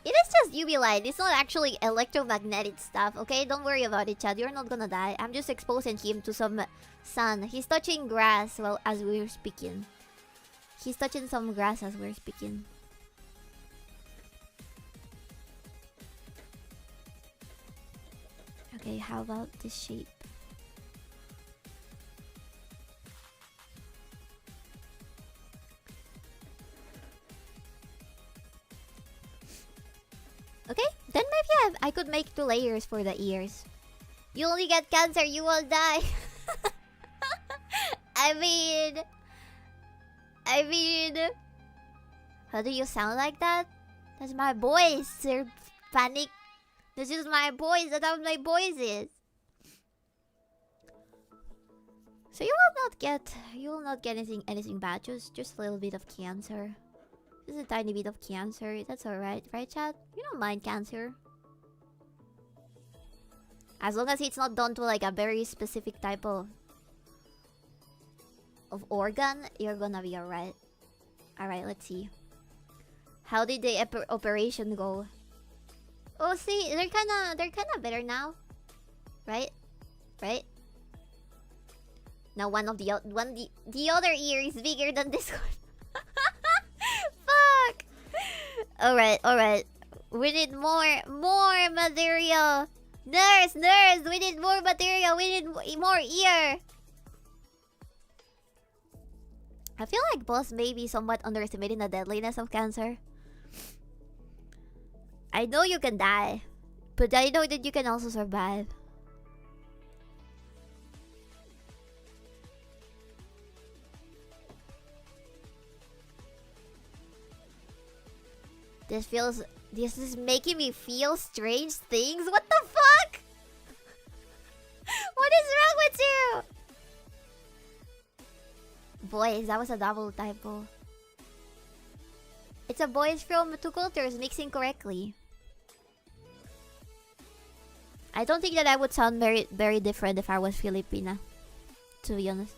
It is just UV light. It's not actually electromagnetic stuff, okay? Don't worry about it, Chad. You're not gonna die. I'm just exposing him to some sun. He's touching grass while as we're speaking. He's touching some grass as we're speaking. Okay, how about this shape? Okay, then maybe I could make 2 layers for the ears. You only get cancer, you will die. I mean... How do you sound like that? That's my voice, sir. Panic. This is my voice. That's how my voice is. So you will not get anything bad. Just a little bit of cancer. Just a tiny bit of cancer. That's alright, right, chat? You don't mind cancer. As long as it's not done to like a very specific type of organ, you're gonna be alright. Alright, let's see. How did the operation go? Oh, see, they're kinda better now, right? Right? Now the other ear is bigger than this one. Fuck. All right. We need more material. Nurse, we need more material. We need more ear. I feel like boss may be somewhat underestimating the deadliness of cancer. I know you can die, but I know that you can also survive. This is making me feel strange things. What the fuck? What is wrong with you? Boys, that was a double typo. It's a boys from 2 cultures mixing correctly. I don't think that I would sound very different if I was Filipina, to be honest.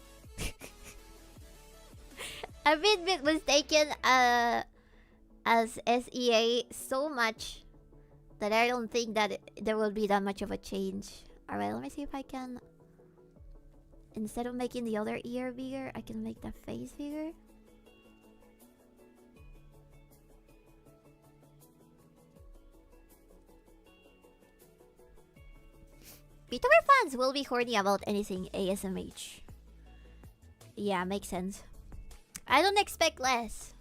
I've been mistaken as SEA so much that I don't think that there will be that much of a change. Alright, let me see if I can... Instead of making the other ear bigger, I can make the face bigger. VTuber fans will be horny about anything ASMH. Yeah, makes sense. I don't expect less.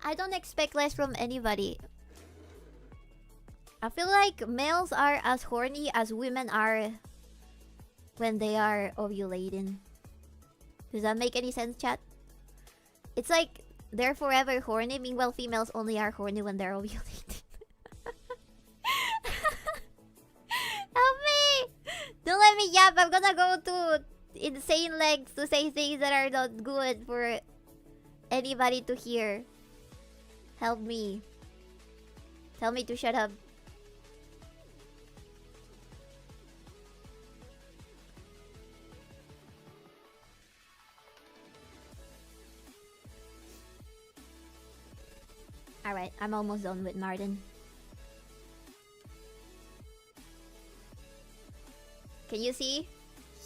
I don't expect less from anybody. I feel like males are as horny as women are when they are ovulating. Does that make any sense, chat? It's like they're forever horny, meanwhile females only are horny when they're ovulating. Help me! Don't let me yap. I'm gonna go to insane lengths to say things that are not good for anybody to hear. Help me. Tell me to shut up. Alright, I'm almost done with Martin. Can you see?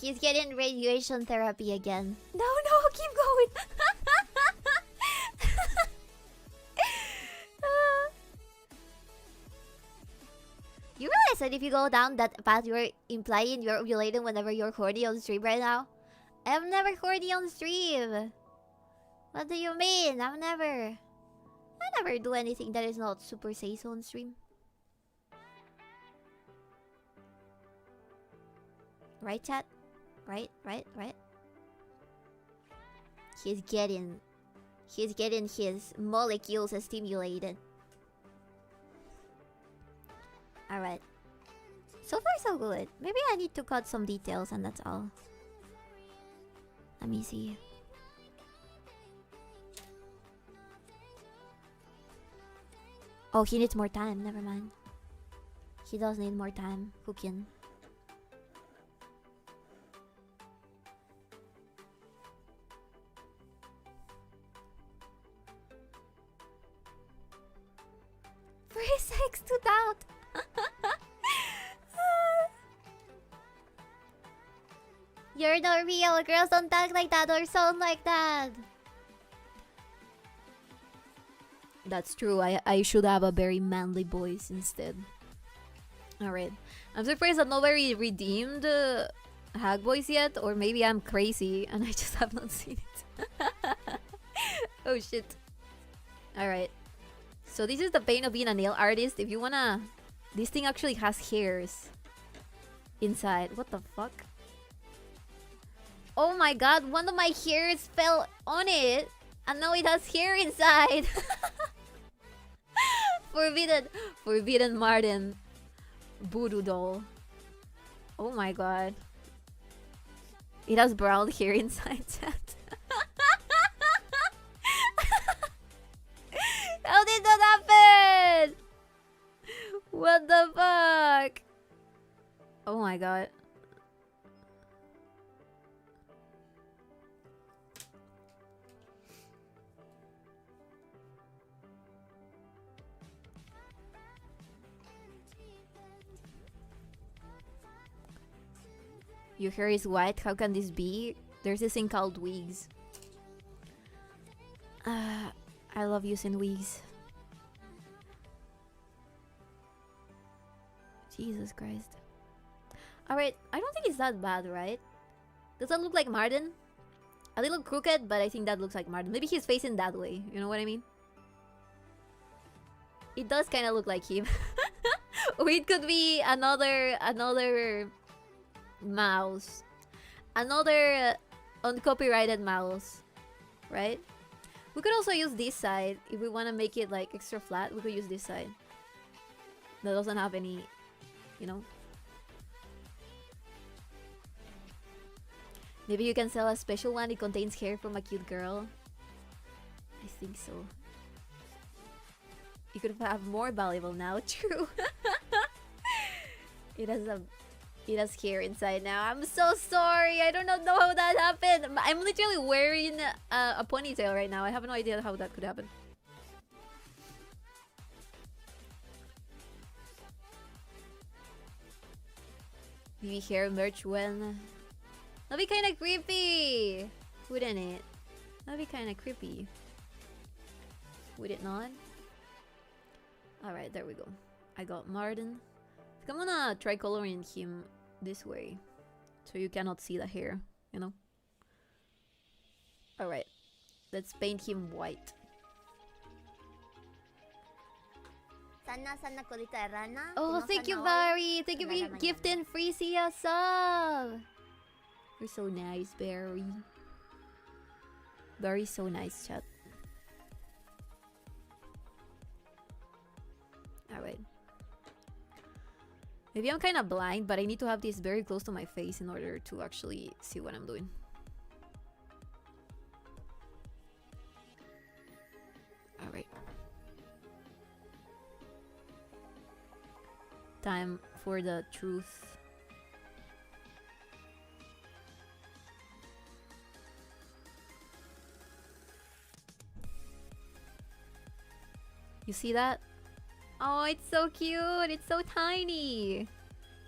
He's getting radiation therapy again. No, keep going. You realize that if you go down that path, you're implying you're ovulating whenever you're horny on stream right now? I'm never horny on stream. What do you mean? I never do anything that is not super say-so on stream. Right, chat? Right. He's getting his molecules stimulated. Alright. So far so good. Maybe I need to cut some details and that's all. Let me see. Oh, he needs more time. Never mind. He does need more time cooking. Free sex to doubt. You're not real. Girls don't talk like that or sound like that. That's true. I should have a very manly voice instead. Alright. I'm surprised I'm not very redeemed hag voice yet. Or maybe I'm crazy and I just have not seen it. Oh shit. Alright. So this is the pain of being a nail artist. If you wanna... This thing actually has hairs inside. What the fuck? Oh my god, one of my hairs fell on it. And now it has hair inside. Forbidden Martin voodoo doll. Oh my god. It has brown hair inside, chat. How did that happen? What the fuck? Oh my god. Your hair is white? How can this be? There's this thing called wigs. I love using wigs. Jesus Christ. Alright, I don't think it's that bad, right? Does that look like Martin? A little crooked, but I think that looks like Martin. Maybe he's facing that way, you know what I mean? It does kind of look like him. Or it could be another mouse. Another uncopyrighted mouse. Right? We could also use this side. If we want to make it like extra flat, we could use this side. That doesn't have any, you know. Maybe you can sell a special one. It contains hair from a cute girl. I think so. You could have more valuable now. True. It has hair inside now. I'm so sorry. I do not know how that happened. I'm literally wearing a ponytail right now. I have no idea how that could happen. Maybe hair merch when... That'd be kind of creepy, wouldn't it? That'd be kind of creepy. Would it not? Alright, there we go. I got Martin. I think I'm gonna try coloring him this way. So you cannot see the hair, you know? Alright. Let's paint him white. Oh, thank you, Barry! Thank you for gifting Freezy a sub! You're so nice, Barry. Barry's so nice, chat. Alright. Maybe I'm kind of blind, but I need to have this very close to my face in order to actually see what I'm doing. Alright. Time for the truth. You see that? Oh, it's so cute. It's so tiny.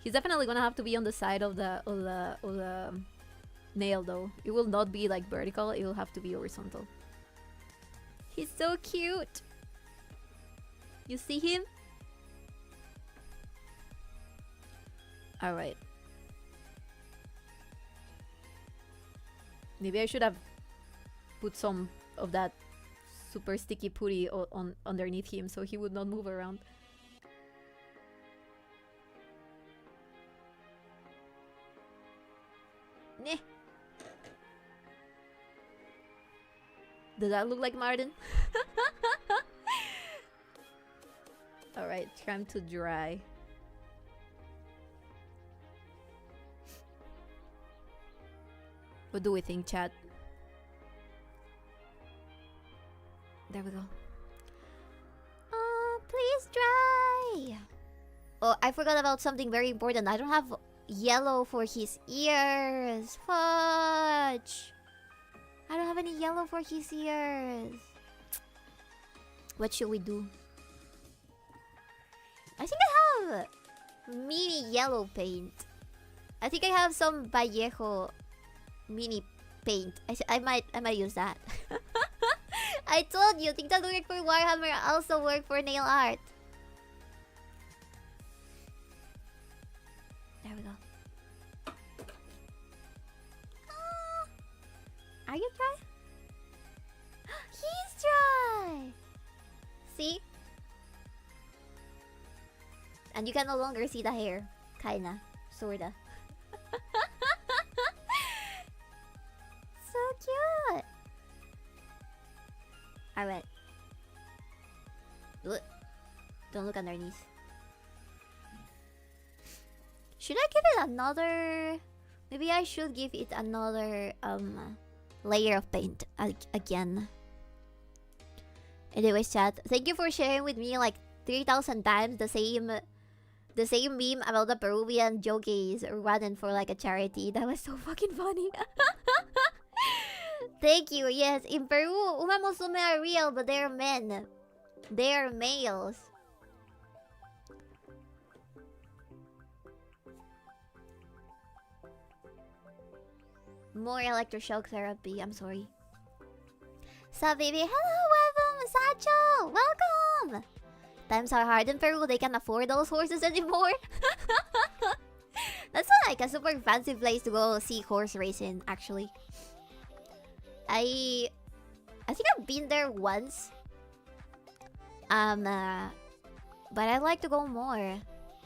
He's definitely gonna have to be on the side of the nail though. It will not be like vertical, it will have to be horizontal. He's so cute. You see him? Alright. Maybe I should have put some of that super sticky putty on underneath him so he would not move around. Neh. Does that look like Martin? Alright, time to dry. What do we think, chat? There we go. Please Oh, I forgot about something very important. I don't have yellow for his ears. Fudge. I don't have any yellow for his ears. What should we do? I think I have mini yellow paint. I think I have some Vallejo mini paint. I might use that. I told you, things that work for Warhammer also work for nail art. There we go. Are you dry? He's dry! See? And you can no longer see the hair. Kinda. Sorta. So cute! Alright. Don't look underneath. Should I give it another... Maybe I should give it another layer of paint again. Anyways, chat, thank you for sharing with me like 3,000 times the same meme about the Peruvian jockeys running for like a charity. That was so fucking funny. Thank you. Yes, in Peru, 𝕬𝕤𝕤𝕚 are real, but they're men. They're males. More electroshock therapy. I'm sorry. Sup, baby? Hello, welcome, Sacho. Welcome. Times are hard in Peru. They can't afford those horses anymore. That's like a super fancy place to go see horse racing. Actually, I think I've been there once. But I'd like to go more.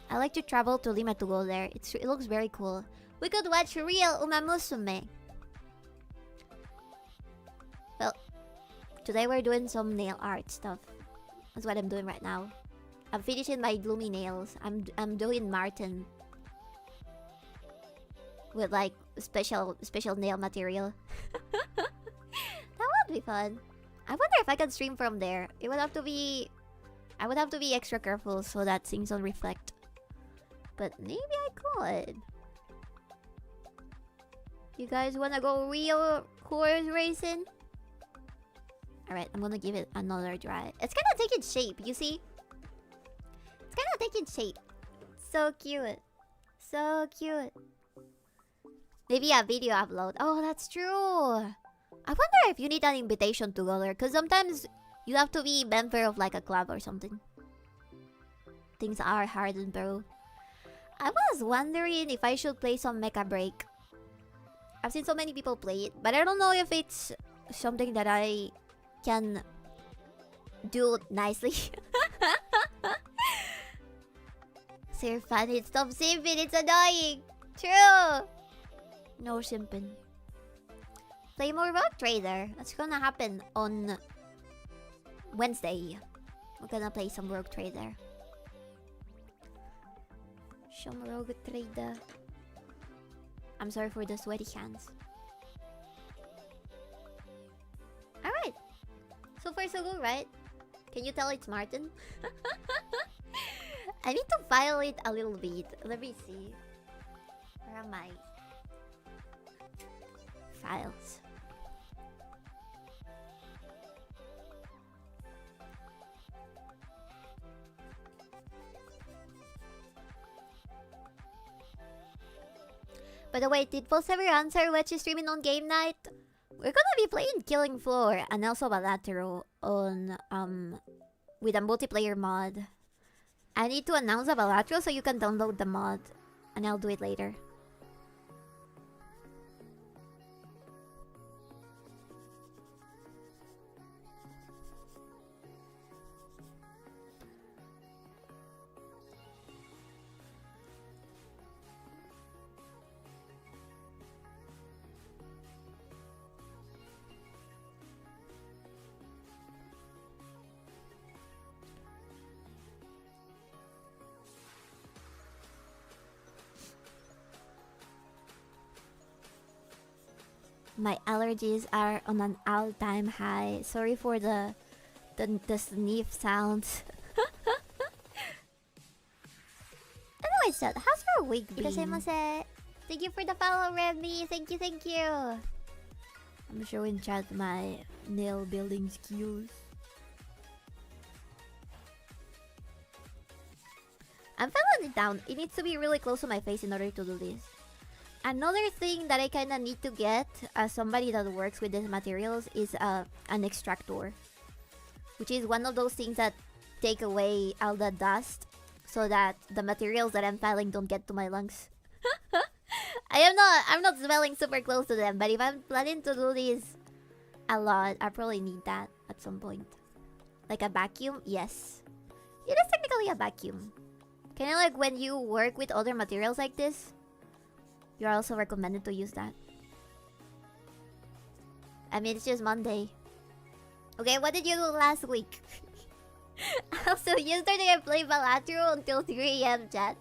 I like to travel to Lima to go there. It looks very cool. We could watch real 𝕬𝕤𝕤𝕚. Well, today we're doing some nail art stuff. That's what I'm doing right now. I'm finishing my gloomy nails. I'm doing Martin with like special nail material. That would be fun. I wonder if I can stream from there. It would have to be... I would have to be extra careful so that things don't reflect. But maybe I could. You guys wanna go real horse racing? Alright, I'm gonna give it another try. It's kind of taking shape, you see? It's kind of taking shape. So cute. So cute. Maybe a video upload. Oh, that's true. I wonder if you need an invitation to go there. Because sometimes you have to be a member of like a club or something. Things are hard in Peru. I was wondering if I should play some Mecha Break. I've seen so many people play it, but I don't know if it's something that I can do nicely. Sir Fanny, stop simping, it's annoying. True. No simping. Play more Rogue Trader. That's gonna happen on Wednesday. We're gonna play some Rogue Trader. Some Rogue Trader. I'm sorry for the sweaty hands. Alright. So far so good, right? Can you tell it's Martin? I need to file it a little bit. Let me see. Where are my files? By the way, did Pulse ever answer what she's streaming on game night? We're gonna be playing Killing Floor and also Balatero on with a multiplayer mod. I need to announce the Balatero so you can download the mod, and I'll do it later. My allergies are on an all-time high. Sorry for the sniff sounds. said, how's your week been? Thank you for the follow, Remy. Thank you, thank you. I'm showing chat my nail building skills. I'm filing it down. It needs to be really close to my face in order to do this. Another thing that I kind of need to get as somebody that works with these materials is an extractor, which is one of those things that take away all the dust so that the materials that I'm filing don't get to my lungs. I'm not smelling super close to them, but if I'm planning to do this a lot, I probably need that at some point. Like a vacuum? Yes. It is technically a vacuum. Kind of like when you work with other materials like this, you're also recommended to use that. I mean, it's just Monday. Okay, what did you do last week? Also, yesterday I played 𝕊𝕤𝕤𝕚 until 3 AM, chat.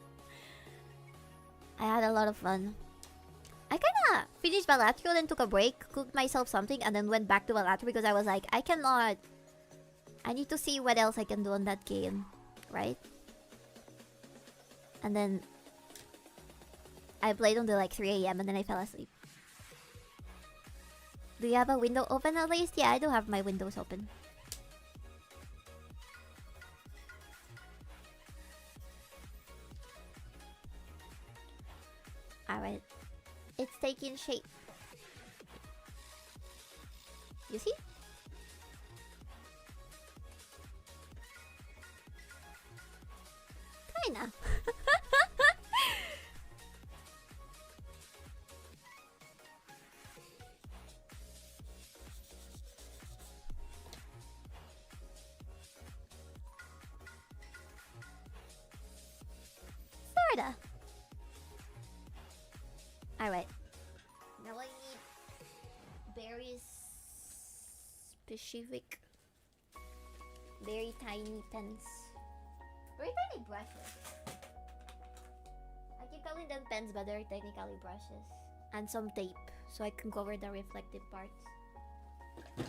I had a lot of fun. I kinda finished 𝕊𝕤𝕤𝕚, then took a break, cooked myself something, and then went back to 𝕊𝕤𝕤𝕚 because I was like, I need to see what else I can do on that game, right? And then I played until like 3 AM and then I fell asleep. Do you have a window open at least? Yeah, I do have my windows open. Alright. It's taking shape. You see? Kinda. Sorta. Alright. Now I need very specific, very tiny pens. Very tiny brushes. I keep calling them pens, but they're technically brushes. And some tape, so I can cover the reflective parts. I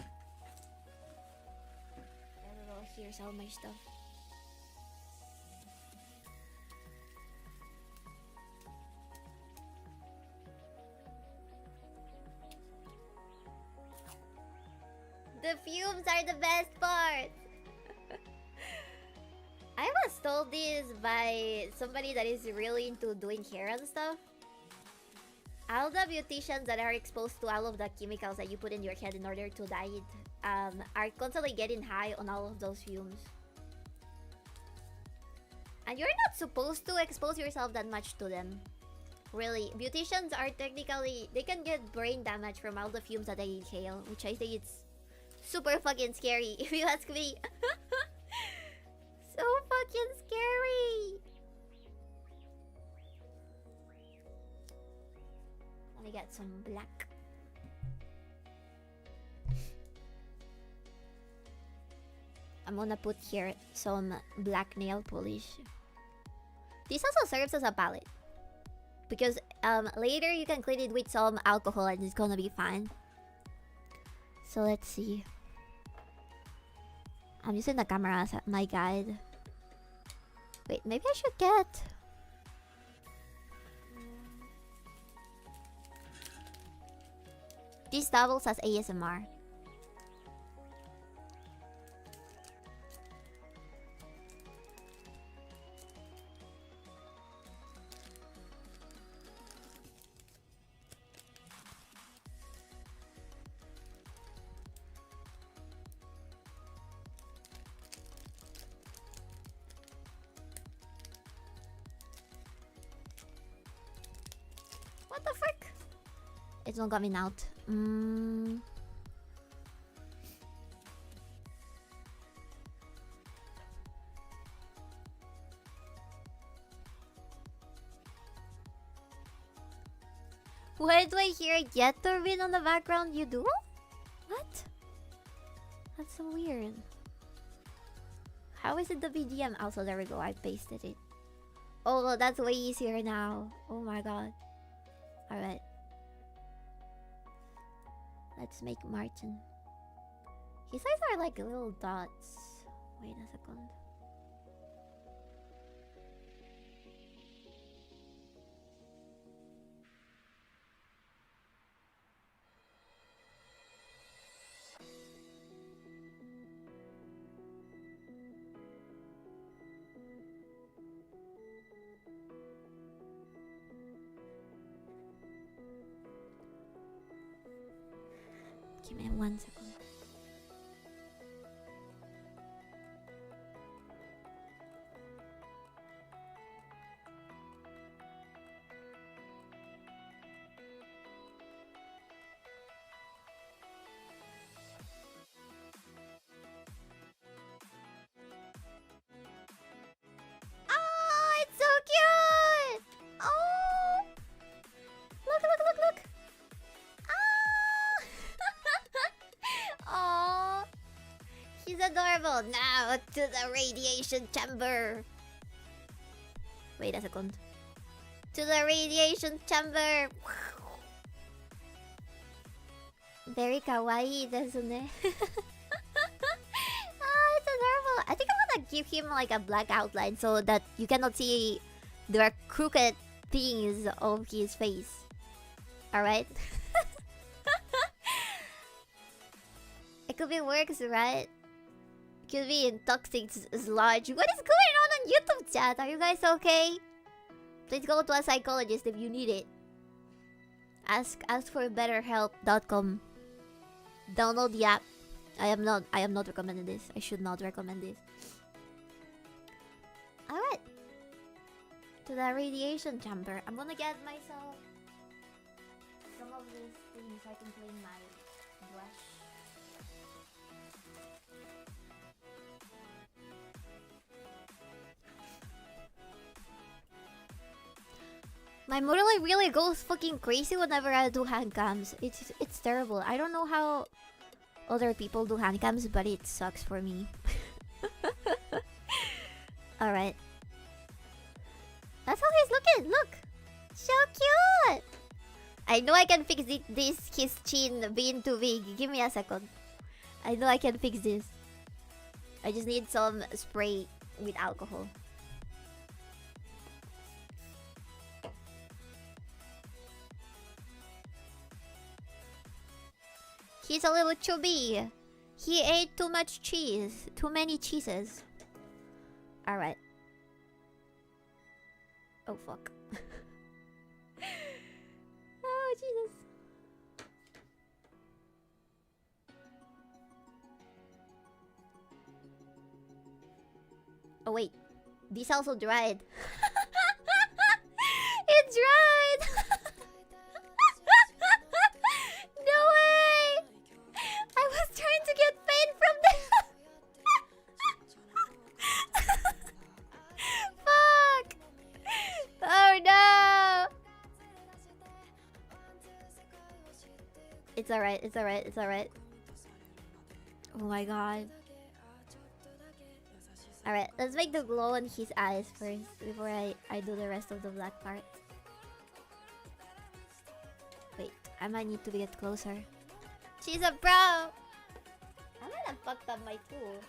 don't know, here's all my stuff. The fumes are the best part! I was told this by somebody that is really into doing hair and stuff. All the beauticians that are exposed to all of the chemicals that you put in your head in order to dye it are constantly getting high on all of those fumes. And you're not supposed to expose yourself that much to them. Really, beauticians are technically... they can get brain damage from all the fumes that they inhale, which I think it's super fucking scary, if you ask me. So fucking scary! Let me get some black. I'm gonna put here some black nail polish. This also serves as a palette, because later you can clean it with some alcohol and it's gonna be fine. So let's see. I'm using the camera as my guide. Wait, maybe I should get... this doubles as ASMR. What the frick? It's not coming out. Why do I hear a jet turbine on the background? You do? What? That's so weird. How is it the BGM? Also, there we go. I pasted it. Oh, that's way easier now. Oh my god. Alright. Let's make Martin. His eyes are like little dots. Wait a second. Give me 1 second. Oh, it's so cute! Oh! Look, look, look, look! Ah! Oh! She's adorable! Now to the radiation chamber! Wait a second. To the radiation chamber! Very kawaii desu ne. Ah, it's adorable. I think I'm gonna give him like a black outline so that you cannot see the crooked things of his face. Alright? It could be works, right? It could be in toxic sludge. What is going on YouTube chat? Are you guys okay? Please go to a psychologist if you need it. Ask for betterhelp.com. Download the app. I am not recommending this. I should not recommend this. Alright. To the radiation chamber. I'm gonna get myself some of these things so I can clean my brush. My mother really goes fucking crazy whenever I do hand cams. It's terrible. I don't know how other people do hand cams, but it sucks for me. Alright. That's how he's looking. Look. So cute. I know I can fix his chin being too big. Give me a second. I know I can fix this. I just need some spray with alcohol. He's a little chubby. He ate too much cheese. Too many cheeses. Alright. Oh, fuck. Oh, Jesus. Oh, wait. This also dried. It dried! No way! I was trying to get paid from them. Fuck! Oh no! It's alright, it's alright, it's alright. Oh my god. Alright, let's make the glow on his eyes first before I do the rest of the black part. Wait, I might need to get closer. She's a pro! I might have fucked up my tool.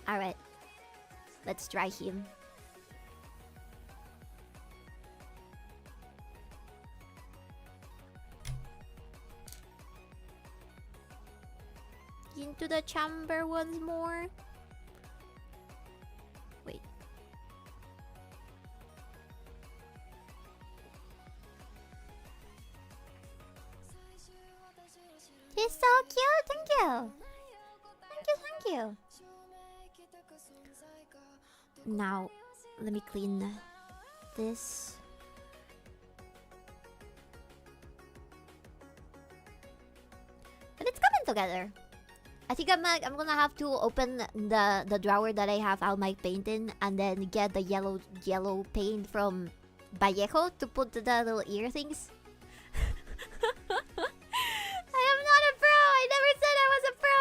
Alright. Let's try him. Into the chamber once more. Wait. He's so cute. Thank you. Thank you. Now, let me clean this. But it's coming together. I think I'm gonna have to open the drawer that I have all my paint in and then get the yellow paint from Vallejo to put the little ear things. I am not a pro! I never said I was a pro!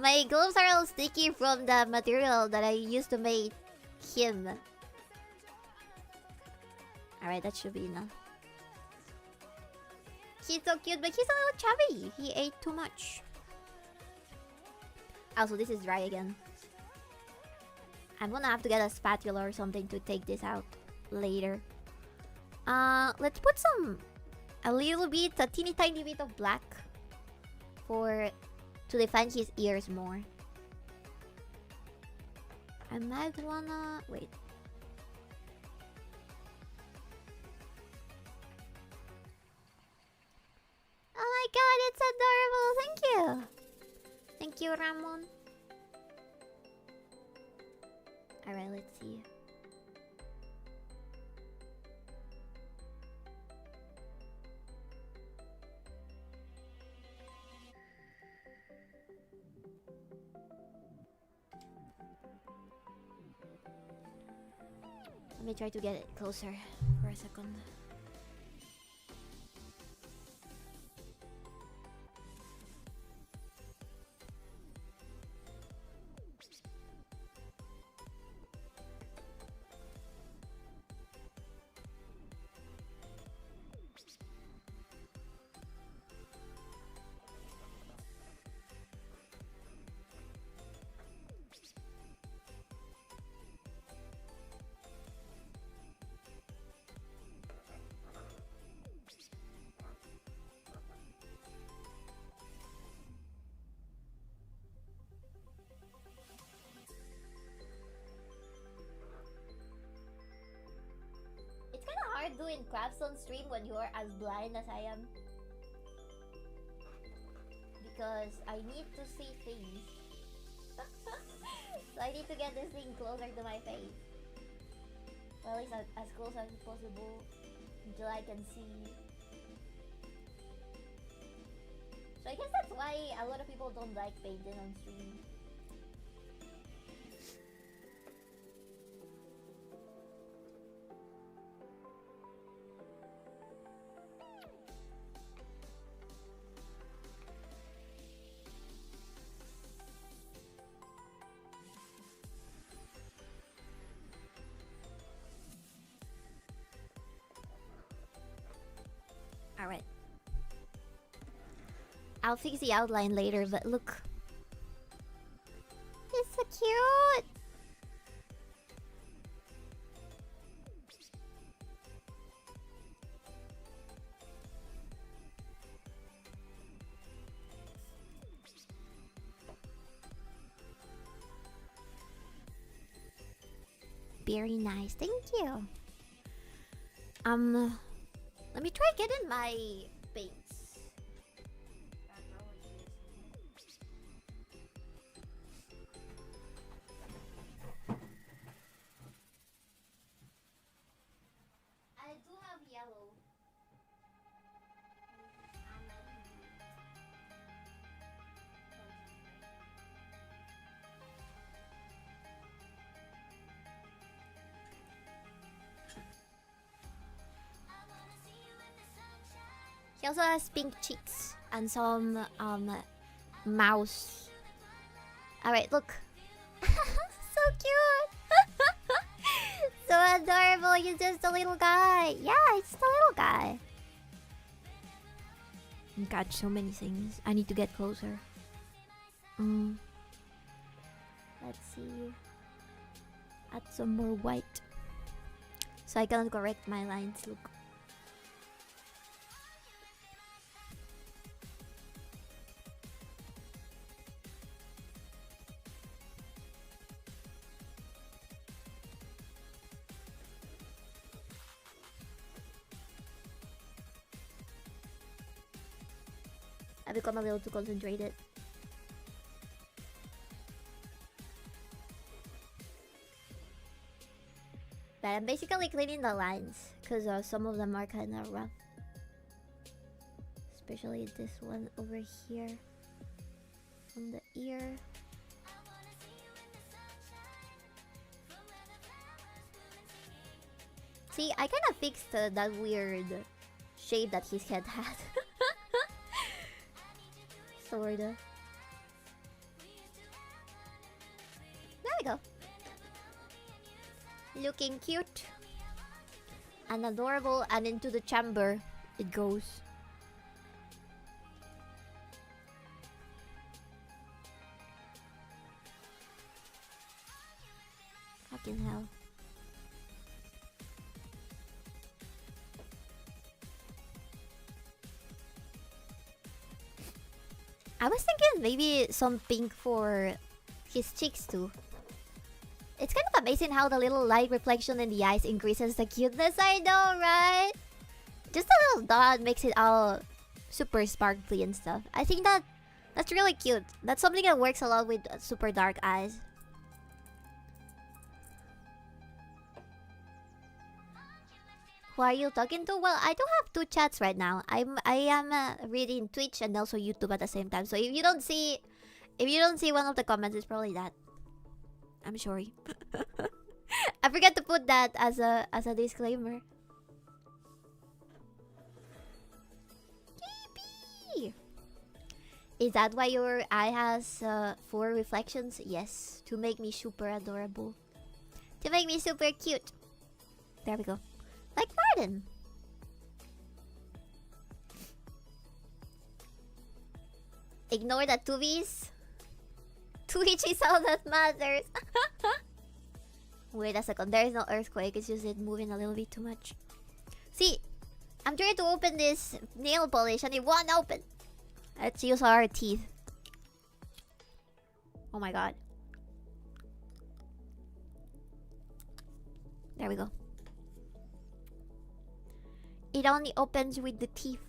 My gloves are all sticky from the material that I used to make him. Alright, that should be enough. He's so cute, but he's a little chubby. He ate too much. Also, this is dry again. I'm gonna have to get a spatula or something to take this out later. Let's put a little bit, a teeny tiny bit of black to define his ears more. I might wanna wait. Thank you, Ramon. Alright, let's see. Let me try to get it closer for a second. It's kind of hard doing crafts on stream when you're as blind as I am. Because I need to see things. So I need to get this thing closer to my face. Well, at least as close as possible until I can see. So I guess that's why a lot of people don't like painting on stream. Alright. I'll fix the outline later, but look. It's so cute! Very nice, thank you. Let me try getting my paints. I do have yellow. He also has pink cheeks and some mouse. Alright, look. So cute. So adorable. He's just a little guy. Yeah, he's just a little guy. God, so many things. I need to get closer. Let's see. Add some more white. So I can correct my lines. Look. I become a little too concentrated. But I'm basically cleaning the lines because some of them are kind of rough. Especially this one over here on the ear. See, I kind of fixed that weird shape that his head had. Sorta. There we go. Looking cute and adorable, and into the chamber it goes. Fucking hell. I was thinking maybe some pink for his cheeks too. It's kind of amazing how the little light reflection in the eyes increases the cuteness. I know, right? Just a little dot makes it all super sparkly and stuff. I think that That's really cute. That's something that works a lot with super dark eyes. Who are you talking to? Well, I don't have two chats right now. I am reading Twitch and also YouTube at the same time. So if you don't see one of the comments, it's probably that. I'm sorry. I forgot to put that as a disclaimer. Yippee! Is that why your eye has 4 reflections? Yes, to make me super adorable. To make me super cute. There we go. Like Martin. Ignore the 2Vs. Twitch is all that matters. Wait a second. There is no earthquake. It's just it moving a little bit too much. See, I'm trying to open this nail polish and it won't open. Let's use our teeth. Oh my god. There we go. It only opens with the teeth.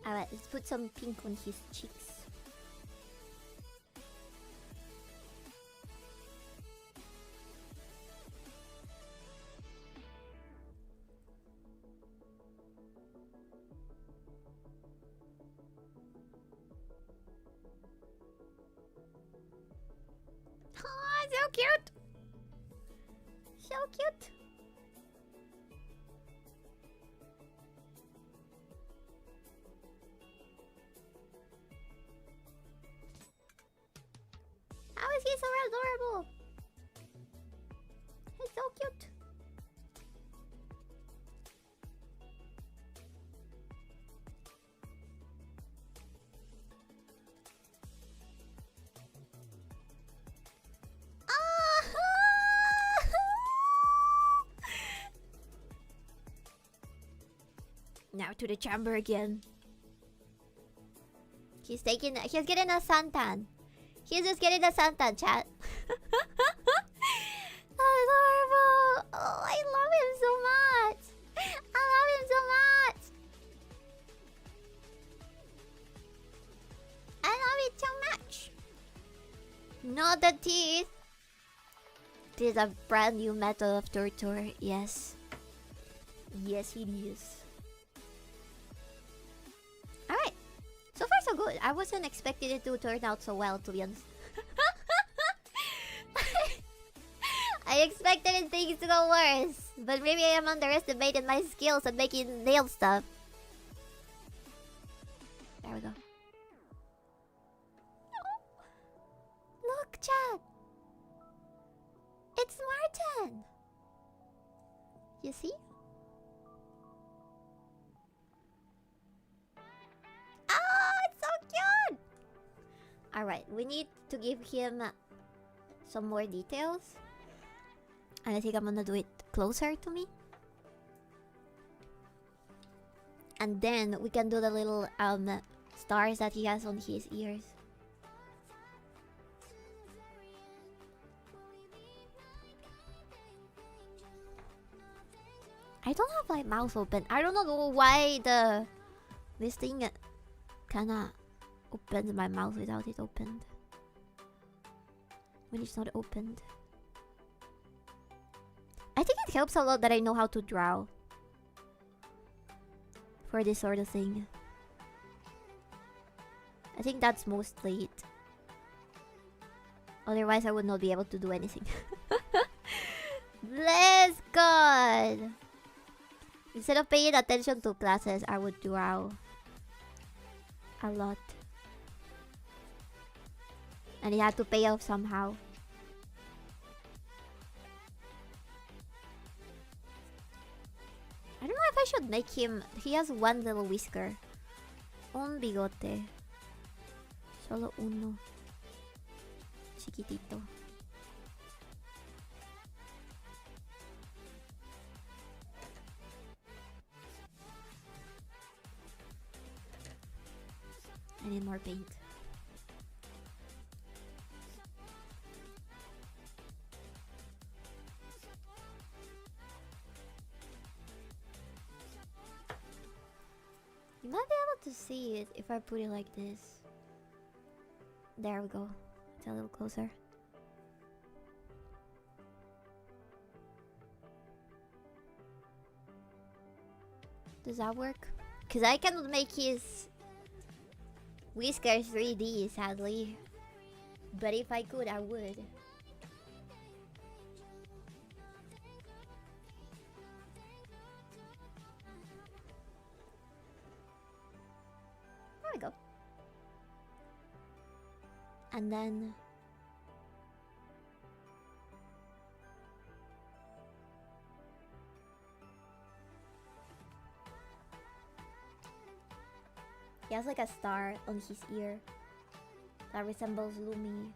Alright, let's put some pink on his cheeks. Oh, so cute! So cute! How is he so adorable? He's so cute. Now to the chamber again. He's getting a suntan. He's just getting a suntan, chat. Adorable. Oh, I love him so much. I love him so much. I love it so much. Not the teeth. This is a brand new method of torture. Yes. Yes, it is. Alright. So far, so good. I wasn't expecting it to turn out so well, to be honest. I expected things to go worse. But maybe I am underestimating my skills at making nail stuff. There we go. Look, chat. It's Martin. You see? Oh, it's so cute! Alright, we need to give him some more details. And I think I'm gonna do it closer to me. And then we can do the little stars that he has on his ears. I don't have my mouth open. I don't know why this thing kinda opens my mouth without it opened. When it's not opened. I think it helps a lot that I know how to draw. For this sort of thing. I think that's mostly it. Otherwise I would not be able to do anything. Bless God! Instead of paying attention to classes, I would draw a lot. And it had to pay off somehow. I don't know if I should make him... He has one little whisker. Un bigote. Solo uno. Chiquitito. I need more paint. You might be able to see it if I put it like this. There we go. It's a little closer. Does that work? Because I cannot make his whiskers 3D, sadly. But if I could, I would. There we go. And then... he has like a star on his ear that resembles 𝕬𝕤𝕤𝕚.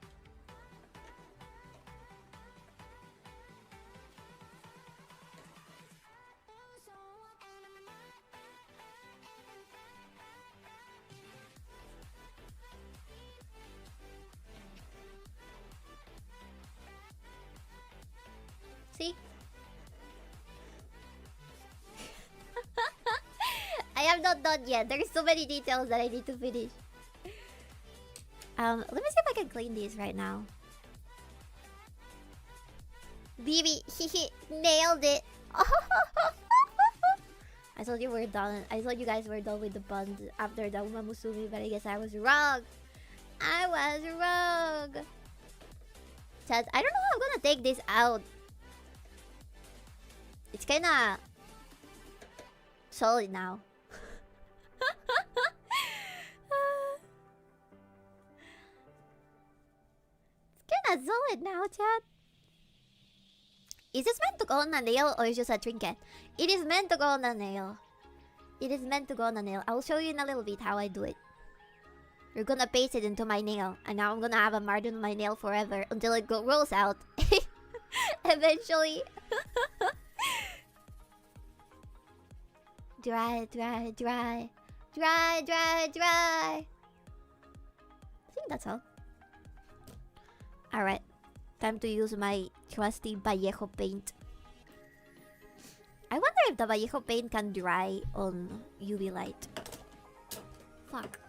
See? I am not done yet. There's so many details that I need to finish. Let me see if I can clean these right now. BB, nailed it. I thought you were done. I thought you guys were done with the buns after the 𝕬𝕤𝕚𝕚, but I guess I was wrong. I was wrong. Chat, I don't know how I'm gonna take this out. It's kinda solid now. It's kinda solid now, chat. Is this meant to go on a nail or is it just a trinket? It is meant to go on a nail. It is meant to go on a nail. I'll show you in a little bit how I do it. We're gonna paste it into my nail, and now I'm gonna have a margin on my nail forever until it rolls out. Eventually. Dry, dry, dry. Dry, dry, dry. I think that's all. Alright. Time to use my trusty Vallejo paint. I wonder if the Vallejo paint can dry on UV light. Fuck.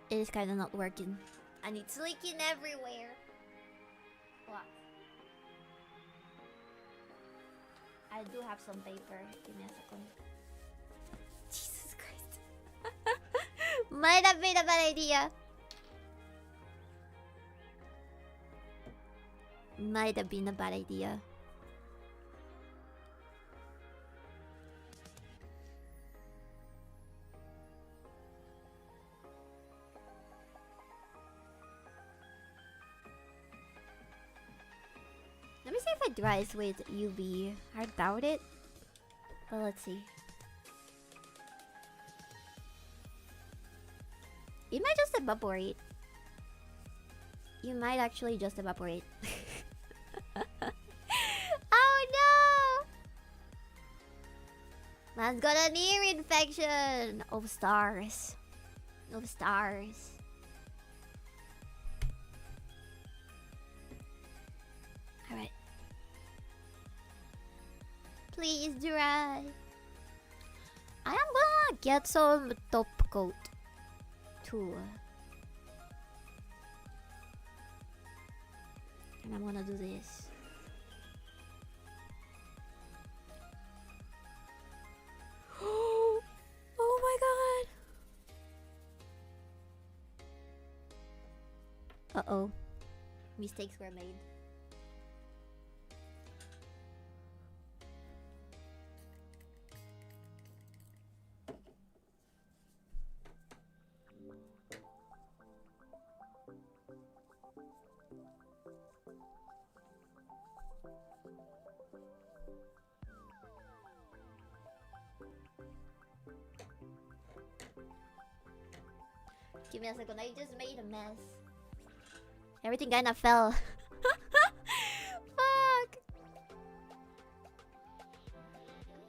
It is kind of not working. And it's leaking everywhere. What? I do have some paper. Give me a second. Jesus Christ. Might have been a bad idea. Might have been a bad idea. Let me see if it dries with UV. I doubt it. But let's see. It might just evaporate. You might actually just evaporate. Oh no! Man's got an ear infection! Of stars. Of stars. Alright. Please dry. I am gonna get some top coat too. And I'm gonna do this. Oh my god! Uh-oh. Mistakes were made. Give me a second, I just made a mess. Everything kinda fell. Fuck!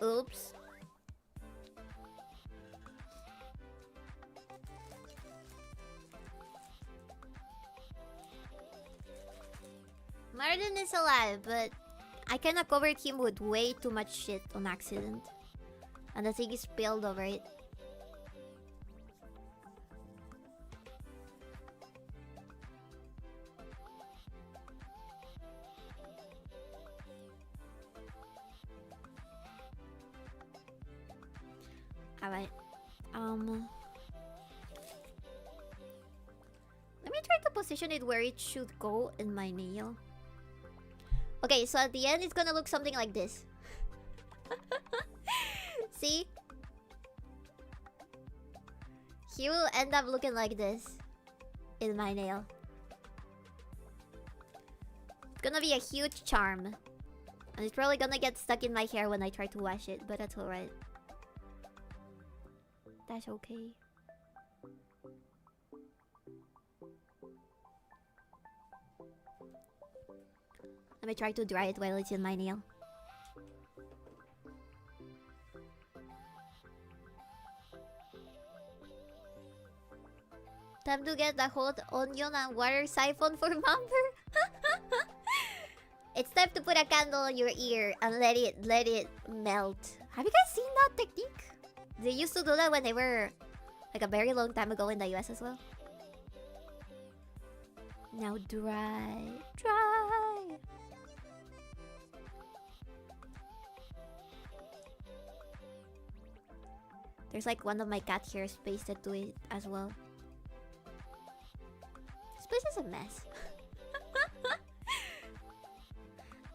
Oops. Martin is alive, but I kinda covered him with way too much shit on accident. And the thing is spilled over it. Alright. Let me try to position it where it should go in my nail. Okay, so at the end it's gonna look something like this. See? He will end up looking like this in my nail. It's gonna be a huge charm. And it's probably gonna get stuck in my hair when I try to wash it, but that's alright. That's okay. Let me try to dry it while it's in my nail. Time to get the hot onion and water siphon for Mumber. It's time to put a candle on your ear and let it melt. Have you guys seen that technique? They used to do that when they were like a very long time ago in the US as well. Now dry. There's like one of my cat hairs pasted to it as well. This place is a mess.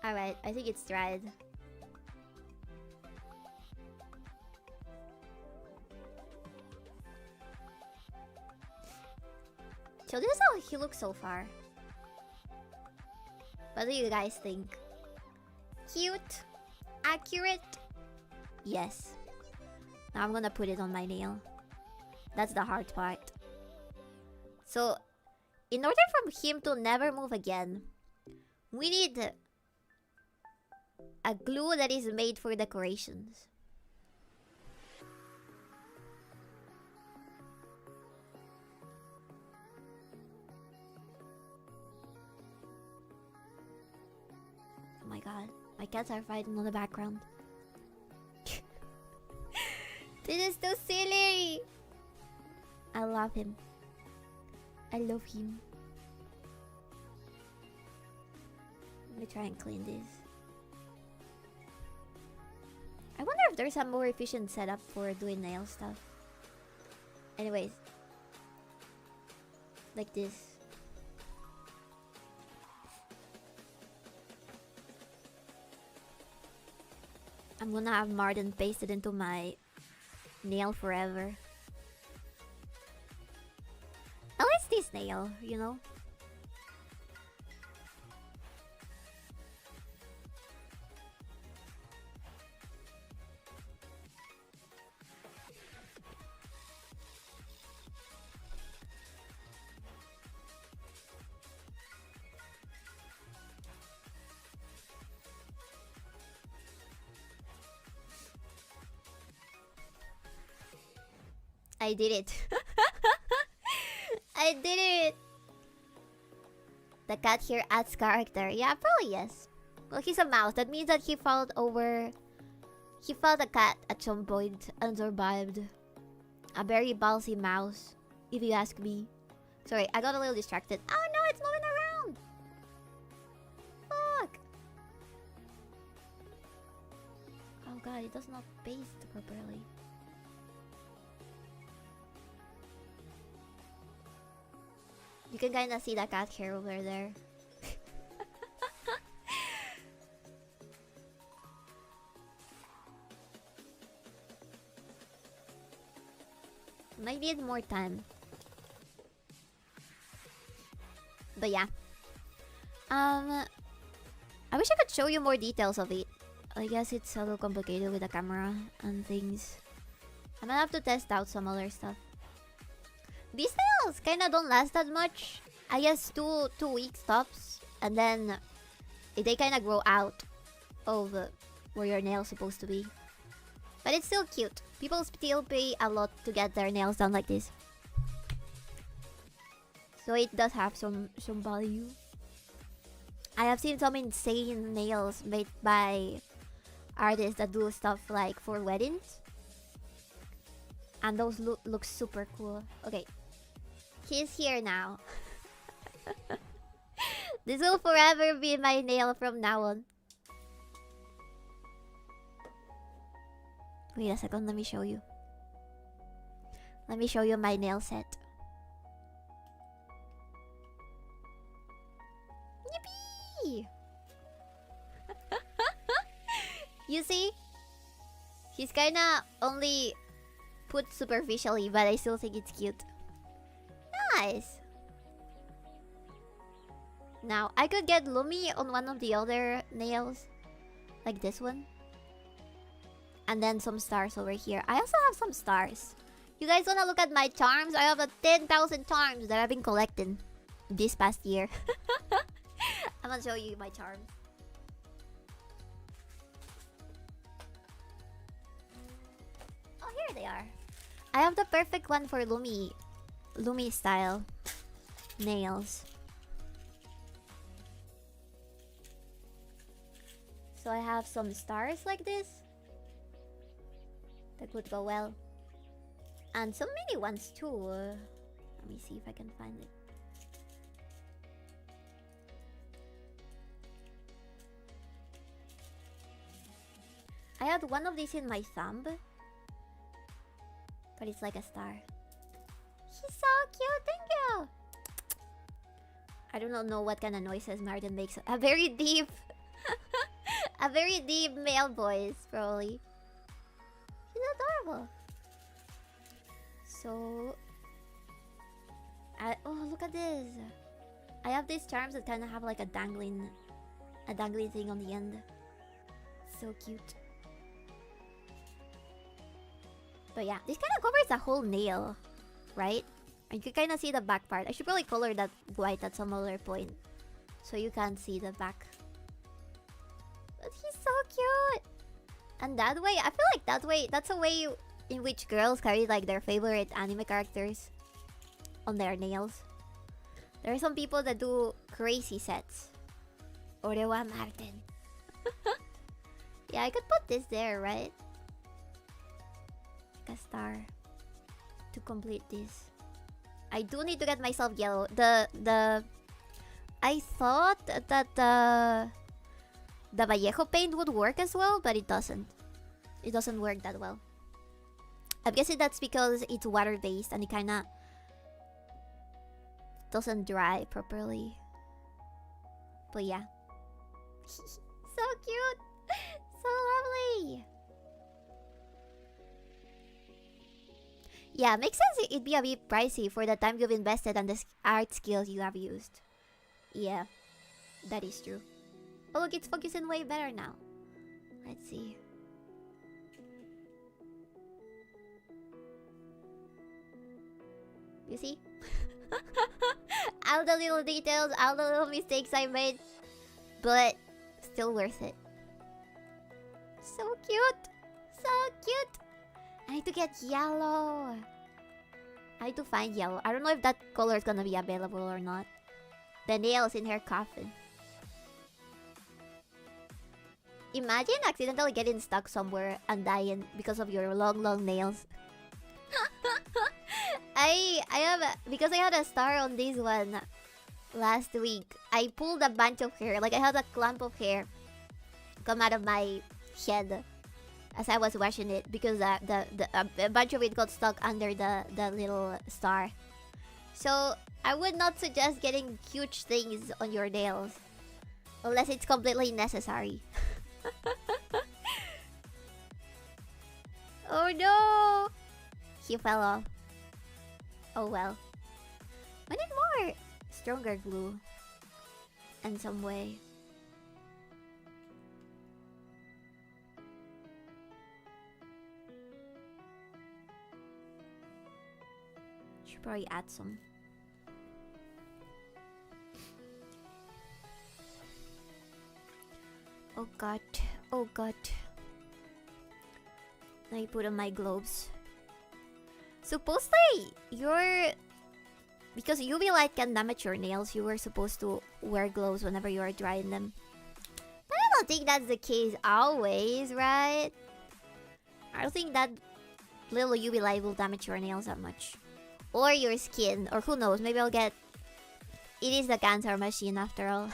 Alright, I think it's dried. So this is how he looks so far. What do you guys think? Cute? Accurate? Yes. Now I'm gonna put it on my nail. That's the hard part. So, in order for him to never move again, we need a glue that is made for decorations. Oh my god, my cats are fighting on the background. This is so silly! I love him. I love him. Let me try and clean this. I wonder if there's a more efficient setup for doing nail stuff. Anyways. Like this. I'm gonna have Martin pasted into my nail forever. At least this nail, you know? I did it. I did it. The cat here adds character. Yeah, probably yes. Well, he's a mouse. That means that he felt over... He felt a cat at some point and survived. A very ballsy mouse, if you ask me. Sorry, I got a little distracted. Oh no, it's moving around! Fuck! Oh god, it does not paste properly. You You can kind of see the cat hair over there. Might need more time. But yeah. I wish I could show you more details of it. I guess it's a little complicated with the camera and things. I'm gonna have to test out some other stuff. These nails kinda don't last that much. I guess two weeks tops. And then they kinda grow out of where your nail's supposed to be. But it's still cute. People still pay a lot to get their nails done like this. So it does have some value. I have seen some insane nails made by artists that do stuff like for weddings. And those look super cool. Okay. He's here now. This will forever be my nail from now on. Wait a second, let me show you. Let me show you my nail set. Yippee! You see? He's kinda only put superficially, but I still think it's cute. Nice! Now, I could get Lumi on one of the other nails. Like this one. And then some stars over here. I also have some stars. You guys wanna look at my charms? I have 10,000 charms that I've been collecting this past year. I'm gonna show you my charms. Oh, here they are. I have the perfect one for Lumi. Lumi style nails. So I have some stars like this. That would go well. And some mini ones too. Let me see if I can find it. I had one of these in my thumb. But it's like a star. He's so cute, thank you! I do not know what kind of noises Martin makes. A very deep... a very deep male voice, probably. He's adorable. So... oh, look at this. I have these charms that kind of have like a dangling thing on the end. So cute. But yeah, this kind of covers the whole nail, right? And you can kind of see the back part. I should probably color that white at some other point, so you can see the back. But he's so cute! And that way, I feel like that way, that's a way in which girls carry like their favorite anime characters on their nails. There are some people that do crazy sets. 𝕬𝕤 Martin. Yeah, I could put this there, right? Like a star to complete this. I do need to get myself yellow. I thought that the Vallejo paint would work as well, but it doesn't. It doesn't work that well. I'm guessing that's because it's water-based and it kinda doesn't dry properly. But yeah. So cute! So lovely! Yeah, makes sense it'd be a bit pricey for the time you've invested and the art skills you have used. Yeah, that is true. Oh look, it's focusing way better now. Let's see. You see? All the little details, all the little mistakes I made. But still worth it. So cute! So cute! I need to get yellow. I need to find yellow. I don't know if that color is gonna be available or not. The nails in her coffin. Imagine accidentally getting stuck somewhere and dying because of your long nails. Because I had a star on this one last week. I pulled a bunch of hair. Like I had a clump of hair come out of my head as I was washing it because a bunch of it got stuck under the little star. So I would not suggest getting huge things on your nails. Unless it's completely necessary. Oh no! He fell off. Oh well. I need more stronger glue. In some way. Should probably add some. Oh god. Oh god. I put on my gloves. Supposedly, because UV light can damage your nails, you were supposed to wear gloves whenever you are drying them. But I don't think that's the case always, right? I don't think that little UV light will damage your nails that much. Or your skin, or who knows, maybe I'll get... It is the cancer machine after all.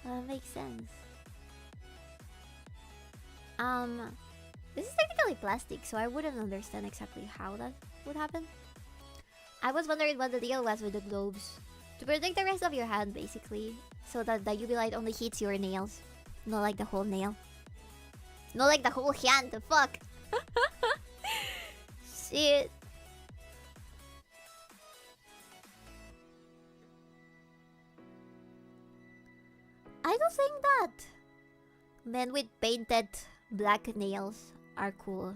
That makes sense. This is technically plastic, so I wouldn't understand exactly how that would happen. I was wondering what the deal was with the globes. To protect the rest of your hand, basically. So that the UV light only hits your nails. Not like the whole nail. Not like the whole hand, the fuck! Shit. I don't think that men with painted black nails are cool.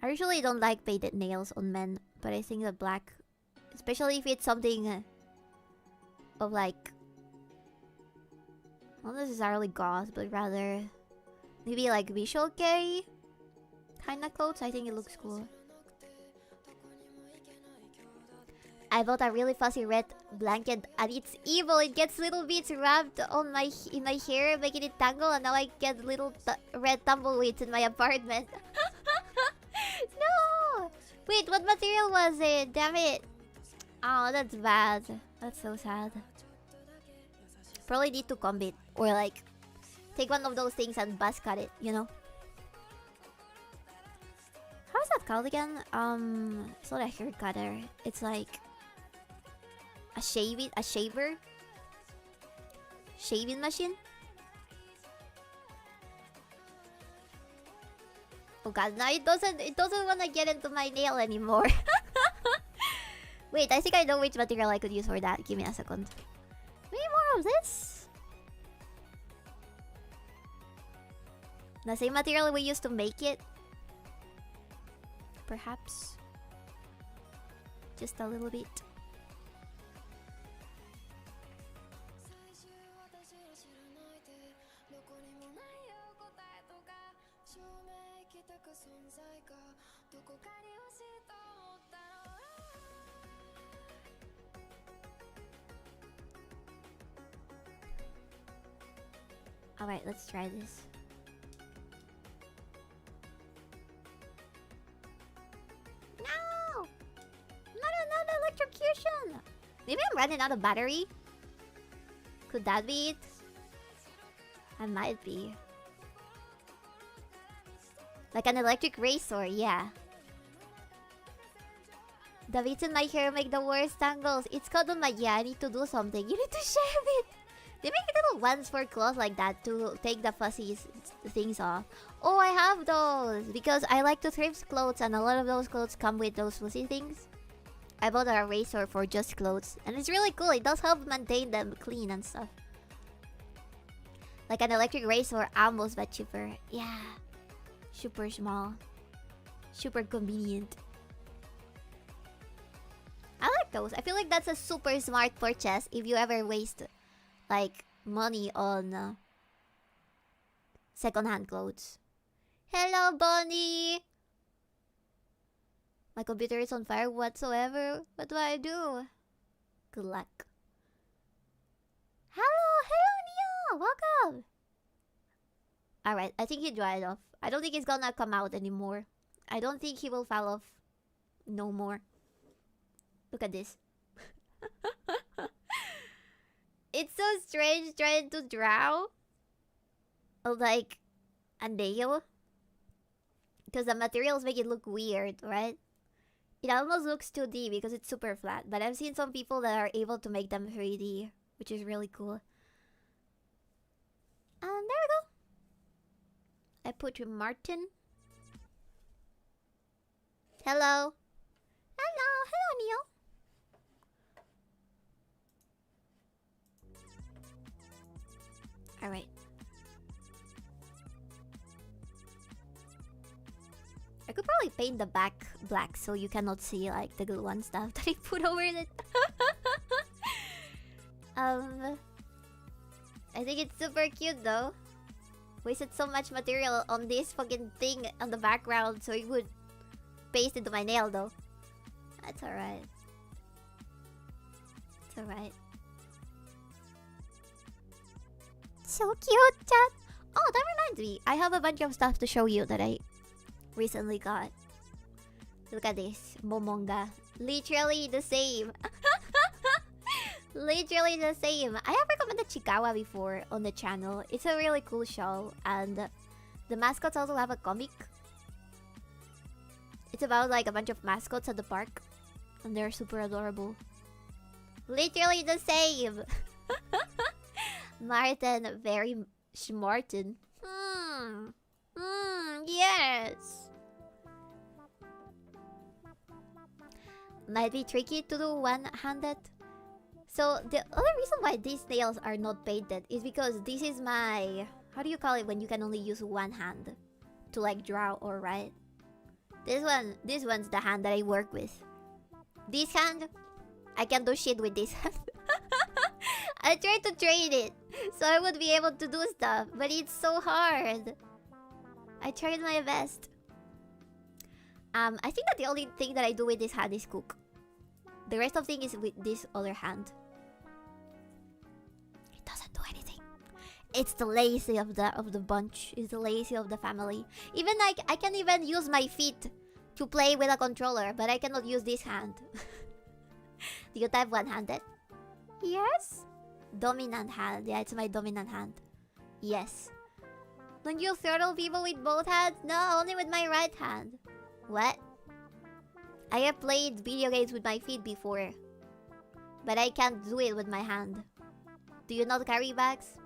I usually don't like painted nails on men, but I think that black, especially if it's something of like, not necessarily goth, but rather maybe like visual gay kind of clothes, I think it looks cool. I bought a really fuzzy red blanket and it's evil. It gets little bits wrapped on in my hair, making it tangle, and now I get little red tumbleweeds in my apartment. No! Wait, what material was it? Damn it. Oh, that's bad. That's so sad. Probably need to comb it. Or like, take one of those things and buzz cut it, you know? How's that called again? It's not a hair cutter. It's like... a shaver? Shaving machine? Oh god, now it doesn't wanna get into my nail anymore. Wait, I think I know which material I could use for that. Give me a second. Maybe more of this? The same material we used to make it? Perhaps. Just a little bit. Alright, let's try this. No! Not another electrocution! Maybe I'm running out of battery? Could that be it? I might be. Like an electric razor, yeah. The bits in my hair make the worst tangles. It's caught on my... Yeah, I need to do something. You need to shave it! They make little ones for clothes like that to take the fuzzy things off. Oh, I have those! Because I like to thrift clothes and a lot of those clothes come with those fuzzy things. I bought a razor for just clothes. And it's really cool. It does help maintain them clean and stuff. Like an electric razor, almost, but cheaper. Yeah. Super small. Super convenient. I like those. I feel like that's a super smart purchase if you ever waste like money on secondhand clothes. Hello, Bonnie! My computer is on fire whatsoever. What do I do? Good luck. Hello, welcome! Alright, I think he dried off. I don't think he's gonna come out anymore. I don't think he will fall off no more. Look at this. It's so strange trying to draw like a nail Because the materials make it look weird, right? It almost looks 2D because it's super flat. But I've seen some people that are able to make them 3D, which is really cool. And there we go. I put Martin. Hello. Hello, Neil. Alright. I could probably paint the back black so you cannot see like the glue and stuff that I put over it. I think it's super cute though. Wasted so much material on this fucking thing on the background so it would paste into my nail though. That's alright. It's alright. So cute, chat. Oh, that reminds me. I have a bunch of stuff to show you that I recently got. Look at this. Momonga. Literally the same. Literally the same. I have recommended Chikawa before on the channel. It's a really cool show. And the mascots also have a comic. It's about like a bunch of mascots at the park. And they're super adorable. Literally the same. Martin, very Martin. Yes. Might be tricky to do one-handed. So the other reason why these nails are not painted is because this is my... How do you call it when you can only use one hand to like draw or write? This one's the hand that I work with. This hand, I can do shit with this hand. I tried to train it so I would be able to do stuff, but it's so hard. I tried my best. I think that the only thing that I do with this hand is cook. The rest of things is with this other hand. It doesn't do anything. It's the lazy of the bunch. It's the lazy of the family. Even like I can even use my feet to play with a controller, but I cannot use this hand. Do you type one-handed? Yes. Dominant hand. Yeah, it's my dominant hand. Yes. Don't you throttle people with both hands? No, only with my right hand. What? I have played video games with my feet before, but I can't do it with my hand. Do you not carry bags?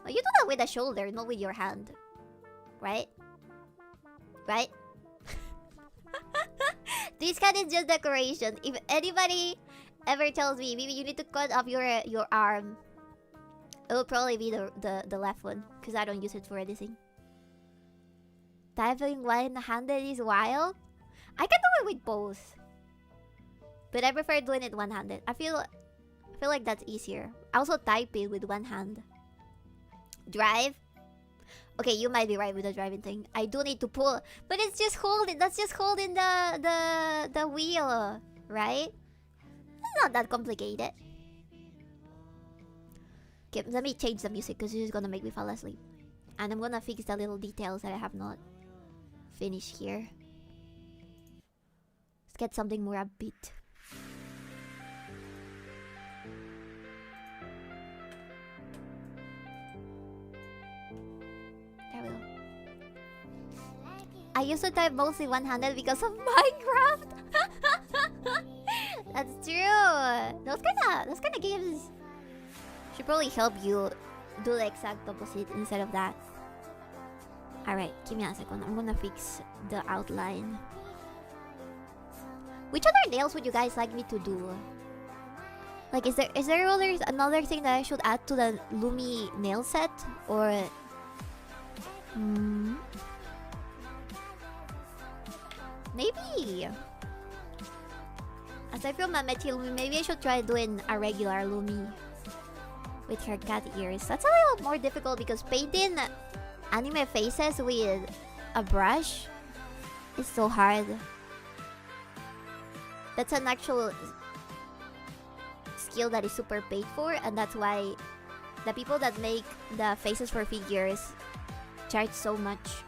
Oh, you do that with the shoulder, not with your hand. Right? Right? This hand is just decoration. If anybody ever tells me, maybe you need to cut off your arm, it will probably be the left one, because I don't use it for anything. Typing one-handed is wild. I can do it with both, but I prefer doing it one-handed. I feel like that's easier. I also type it with one hand. Drive. Okay, you might be right with the driving thing. I do need to pull, but it's just holding. That's just holding the wheel, right? It's not that complicated. Okay, let me change the music because this is gonna make me fall asleep, and I'm gonna fix the little details that I have not finished here. Let's get something more upbeat. There we go. I used to type mostly one-handed because of Minecraft. That's true. Those kind of games should probably help you do the exact opposite instead of that. Alright, give me a second. I'm gonna fix the outline. Which other nails would you guys like me to do? Like, is there another thing that I should add to the Lumi nail set? Or... maybe! Aside from Mamechi Lumi, maybe I should try doing a regular Lumi with her cat ears. That's a little more difficult because painting anime faces with a brush is so hard. That's an actual skill that is super paid for, and that's why the people that make the faces for figures charge so much.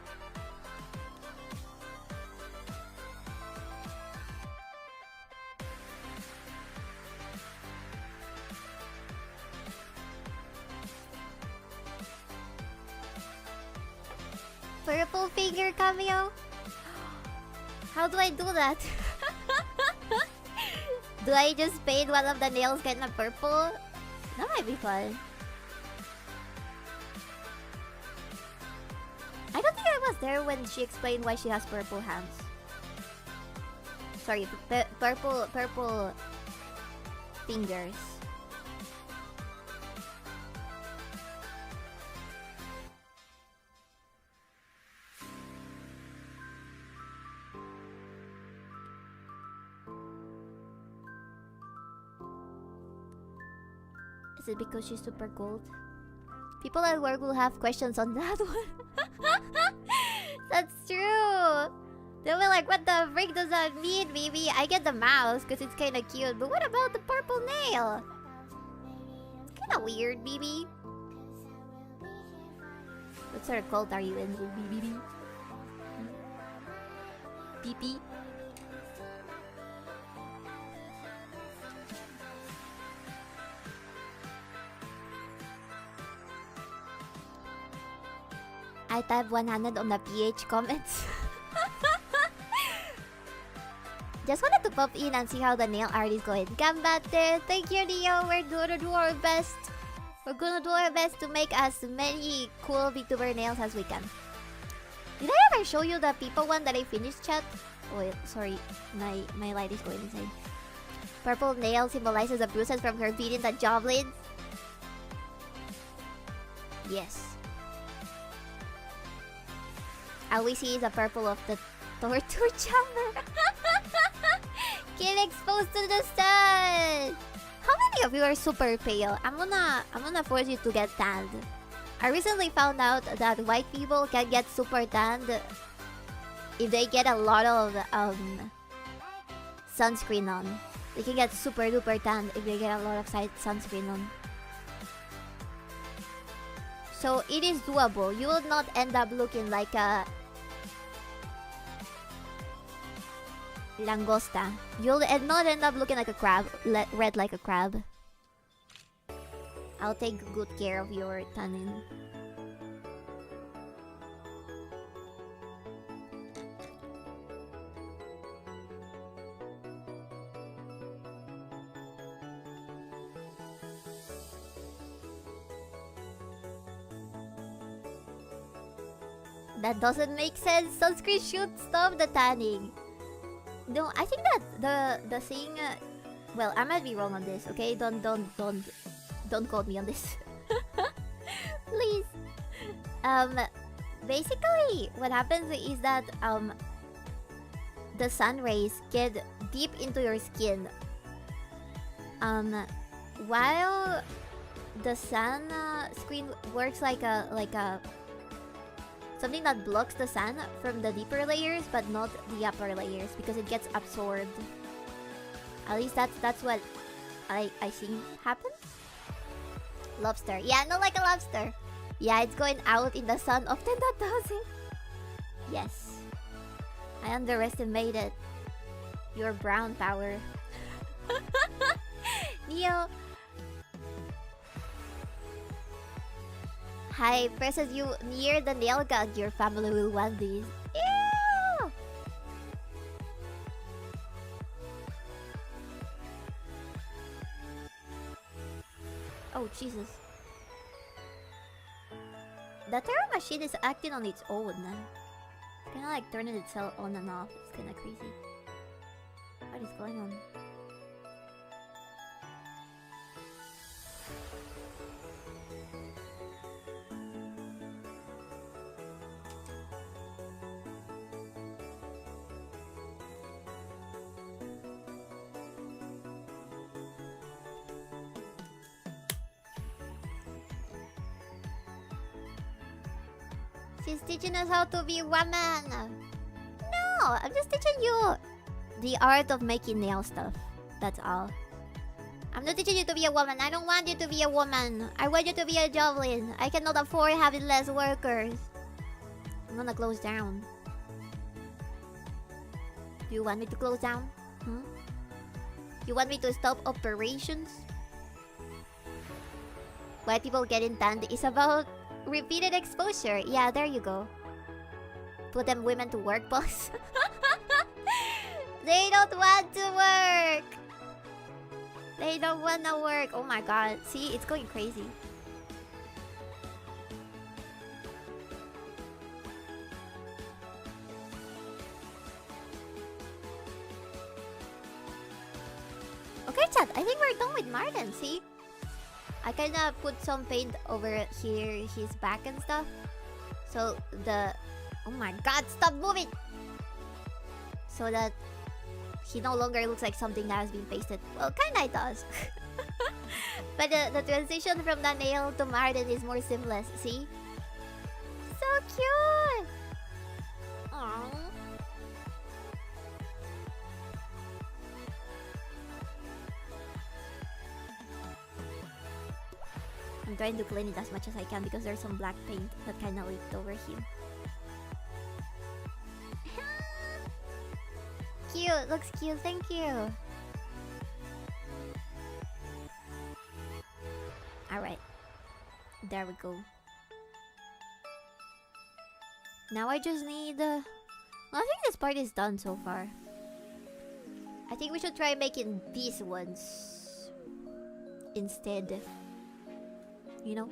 Purple figure cameo? How do I do that? Do I just paint one of the nails kind of purple? That might be fun. I don't think I was there when she explained why she has purple hands. Sorry, purple fingers. Is it because she's super gold? People at work will have questions on that one. That's true. They'll be like, what the frick does that mean, baby? I get the mouse because it's kind of cute, but what about the purple nail? It's kind of weird, baby. What sort of cult are you in, baby? Pee-pee? I type 100 on the PH comments. Just wanted to pop in and see how the nail art is going. Gambate, thank you, Leo. We're gonna do our best. We're gonna do our best to make as many cool VTuber nails as we can. Did I ever show you the people one that I finished, chat? Oh, wait, sorry. My light is going insane. Purple nail symbolizes the bruises from her beating the javelins. Yes. All we see is the purple of the torture chamber. Get exposed to the sun. How many of you are super pale? I'm gonna force you to get tanned. I recently found out that white people can get super tanned if they get a lot of sunscreen on. They can get super duper tanned if they get a lot of sunscreen on. So it is doable. You will not end up looking like a langosta. You'll not end up looking like a crab. Red like a crab. I'll take good care of your tanning. That doesn't make sense. Sunscreen should stop the tanning. No, I think that the thing. Well, I might be wrong on this. Okay, don't quote me on this, please. Basically, what happens is that the sun rays get deep into your skin. While the sun screen works like a something that blocks the sun from the deeper layers, but not the upper layers because it gets absorbed. At least that's what I think happens. Lobster. Yeah, not like a lobster. Yeah, it's going out in the sun often that does it. Yes. I underestimated your brown power. Neo. Hi, presses you near the nail gun. Your family will want these. Ew! Oh, Jesus. The Terra machine is acting on its own. It's kinda like turning itself on and off. It's kinda crazy. What is going on? She's teaching us how to be woman. No, I'm just teaching you the art of making nail stuff. That's all. I'm not teaching you to be a woman. I don't want you to be a woman. I want you to be a javelin. I cannot afford having less workers. I'm gonna close down. Do you want me to close down? You want me to stop operations? Why people getting tanned is about repeated exposure. Yeah, there you go. Put them women to work, boss. They don't want to work. They don't wanna work. Oh my god. See, it's going crazy. Okay, chat. I think we're done with Martin. See? I kinda put some paint over here, his back and stuff. So the... Oh my god, stop moving! So that he no longer looks like something that has been pasted. Well, kinda does. But the transition from the nail to Martin is more seamless, see? So cute! Aww. I'm trying to clean it as much as I can because there's some black paint that kinda leaked over him. Cute, looks cute, thank you. Alright. There we go. Now I just need... Well, I think this part is done so far. I think we should try making these ones instead. You know?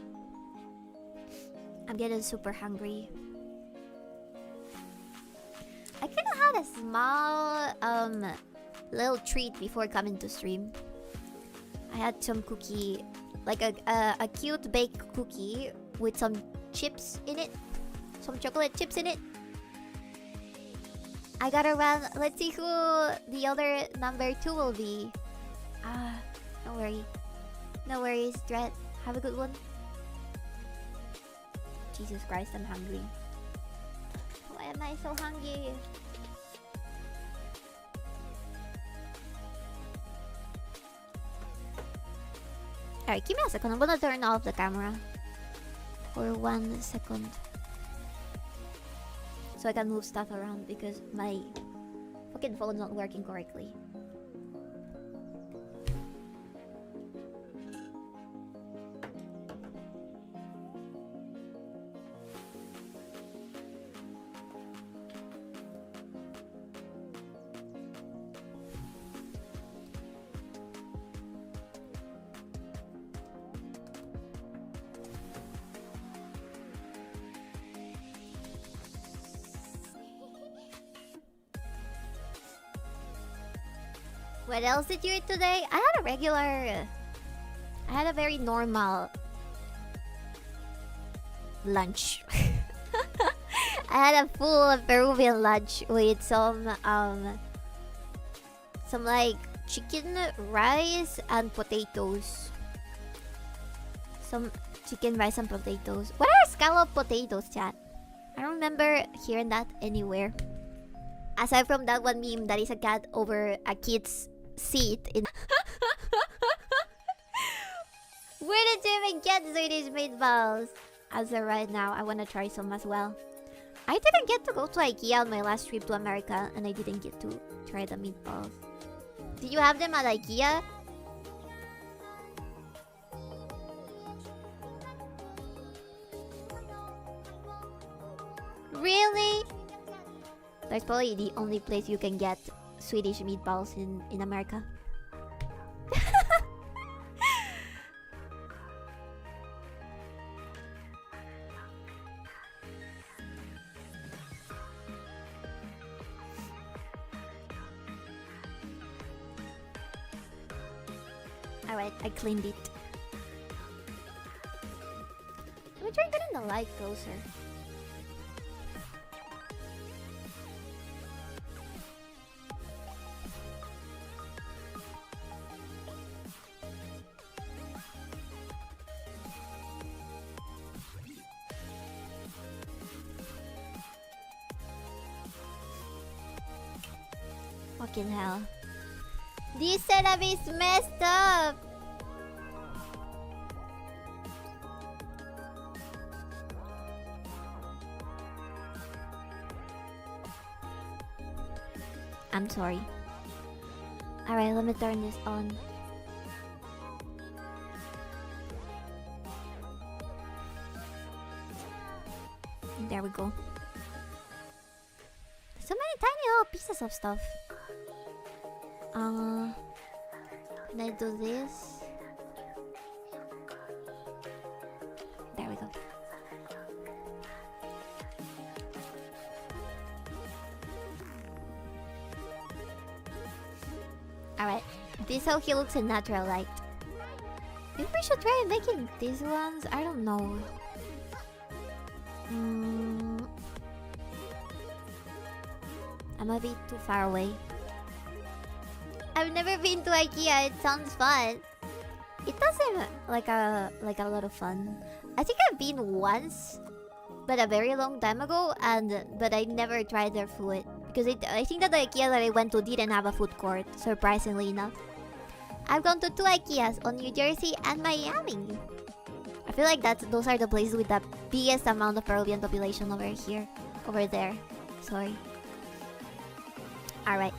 I'm getting super hungry. I kinda had a small little treat before coming to stream. I had some cookie, like a cute baked cookie with some chips in it. Some chocolate chips in it. I gotta run. Let's see who the other number 2 will be. Don't worry. No worries, Dret. Have a good one. Jesus Christ, I'm hungry. Why am I so hungry? Alright, give me a second. I'm gonna turn off the camera for 1 second. So I can move stuff around because my fucking phone's not working correctly. What else did you eat today? I had a regular... I had a very normal... lunch. I had a full Peruvian lunch with some like chicken, rice, and potatoes. Some chicken, rice, and potatoes. What are scallop potatoes, chat? I don't remember hearing that anywhere. Aside from that one meme that is a cat over a kid's seat in... Where did you even get Swedish meatballs? As of right now, I want to try some as well. I didn't get to go to IKEA on my last trip to America, and I didn't get to try the meatballs. Did you have them at IKEA? Really? That's probably the only place you can get Swedish meatballs in America. Alright, I cleaned it. Let me try getting the light closer. Fucking hell. This setup is messed up! I'm sorry. Alright, let me turn this on. There we go. So many tiny little pieces of stuff. Can I do this? There we go. Alright. This is how he looks in natural light. Maybe we should try making these ones? I don't know. I might be too far away. I've never been to IKEA. It sounds fun. It does seem like a lot of fun. I think I've been once, but a very long time ago, but I never tried their food because I think that the IKEA that I went to didn't have a food court. Surprisingly enough, I've gone to 2 IKEAs on New Jersey and Miami. I feel like those are the places with the biggest amount of Peruvian population over there. Sorry. All right.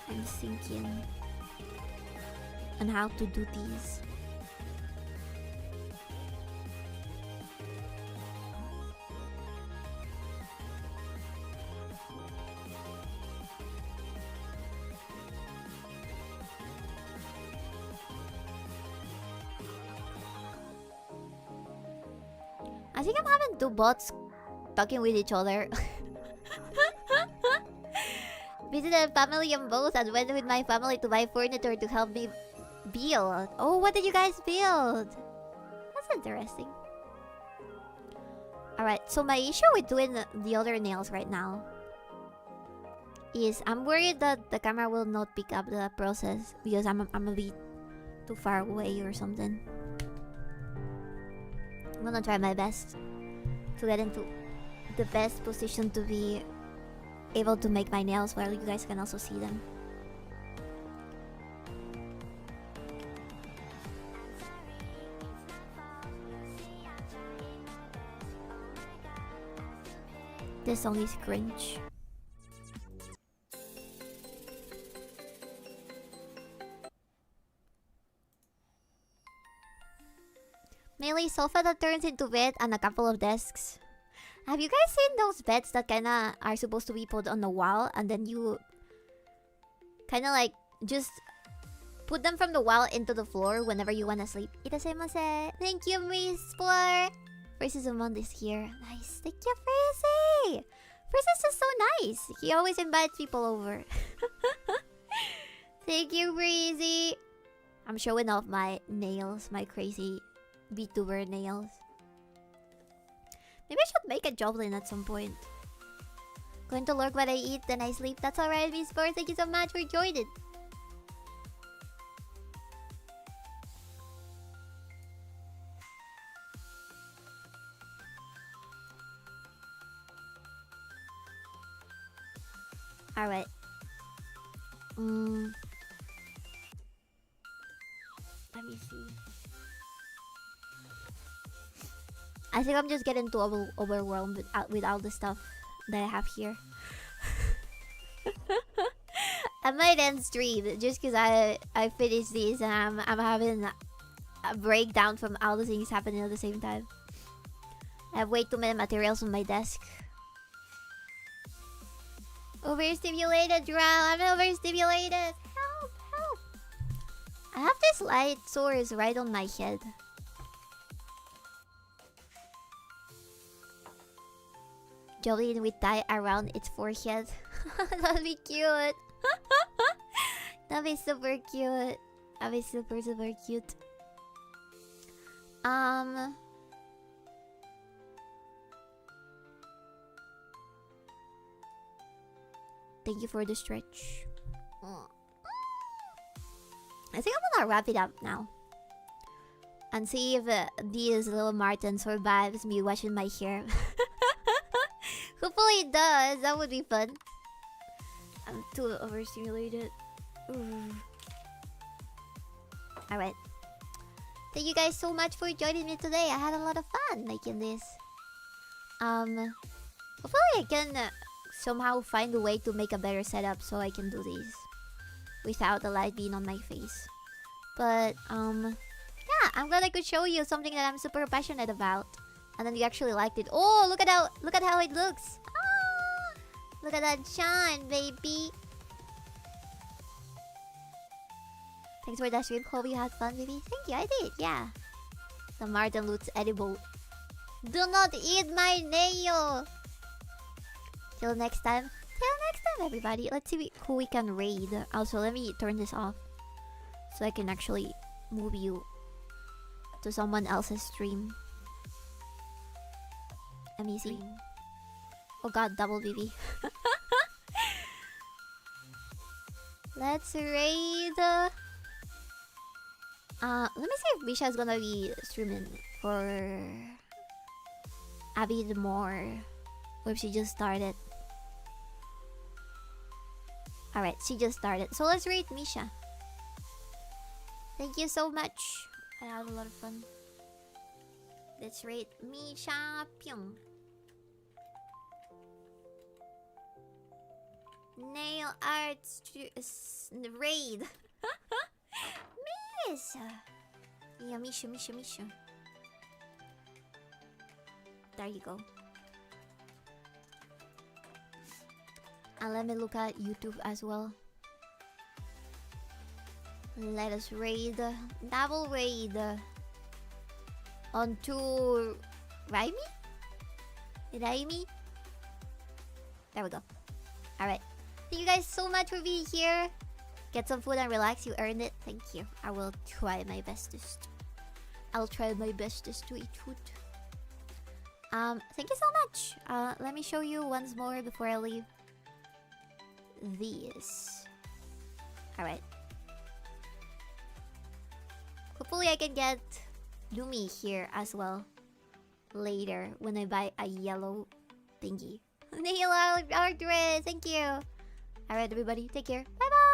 I'm thinking on how to do these. I think I'm having 2 bots talking with each other. Visited family on both and went with my family to buy furniture to help me build. Oh, what did you guys build? That's interesting. Alright, so my issue with doing the other nails right now is I'm worried that the camera will not pick up the process because I'm a bit too far away or something. I'm gonna try my best to get into the best position to be able to make my nails while you guys can also see them. This song is cringe. Mainly sofa that turns into bed and a couple of desks. Have you guys seen those beds that kinda are supposed to be put on the wall and then you kinda like just put them from the wall into the floor whenever you wanna sleep? Itadaimase. Thank you, Miss for Freeze's Among is here. Nice. Thank you, Freezy. Freeze is just so nice. He always invites people over. Thank you, Freezy. I'm showing off my nails, my crazy VTuber nails. Maybe I should make a javelin at some point. Going to lurk what I eat, then I sleep. That's alright, Miss Sport. Thank you so much for joining. Alright. Let me see. I think I'm just getting too overwhelmed with all the stuff that I have here. I might end stream just because I finished these and I'm having a breakdown from all the things happening at the same time. I have way too many materials on my desk. Overstimulated, Drow. I'm overstimulated. Help, help. I have this light source right on my head. Jolene with tie around its forehead. That'd be cute. That'd be super cute. That'd be super, super cute. Thank you for the stretch. I think I'm gonna wrap it up now. And see if this little Martin survives me washing my hair. Hopefully it does. That would be fun. I'm too overstimulated. Alright. Thank you guys so much for joining me today. I had a lot of fun making this. Hopefully I can somehow find a way to make a better setup so I can do these without the light being on my face. But yeah, I'm glad I could show you something that I'm super passionate about. And then you actually liked it. Oh, look at how it looks. Ah, Look at that shine, baby. Thanks for that stream. Hope you had fun, baby. Thank you, I did, yeah. The Martin looks edible. Do not eat my nail! Till next time. Till next time, everybody. Let's see who we can raid. Also, let me turn this off so I can actually move you to someone else's stream. Let me see. Oh god, double BB. Let's raid. Let me see if Misha's gonna be streaming for Abby the more, or if she just started. Alright, she just started. So let's raid Misha. Thank you so much. I had a lot of fun. Let's raid Misha Pyong. Nail arts raid. Misha. Yeah, Misha. There you go. And let me look at YouTube as well. Let us raid. Double raid. On to Raimi? Raimi? There we go. Alright. Thank you guys so much for being here. Get some food and relax. You earned it. Thank you. I will try my bestest. I'll try my bestest to eat food. Thank you so much. Let me show you once more before I leave. These. Alright. Hopefully I can get Lumi here as well later when I buy a yellow thingy. Nail art, thank you. Alright, everybody. Take care. Bye bye.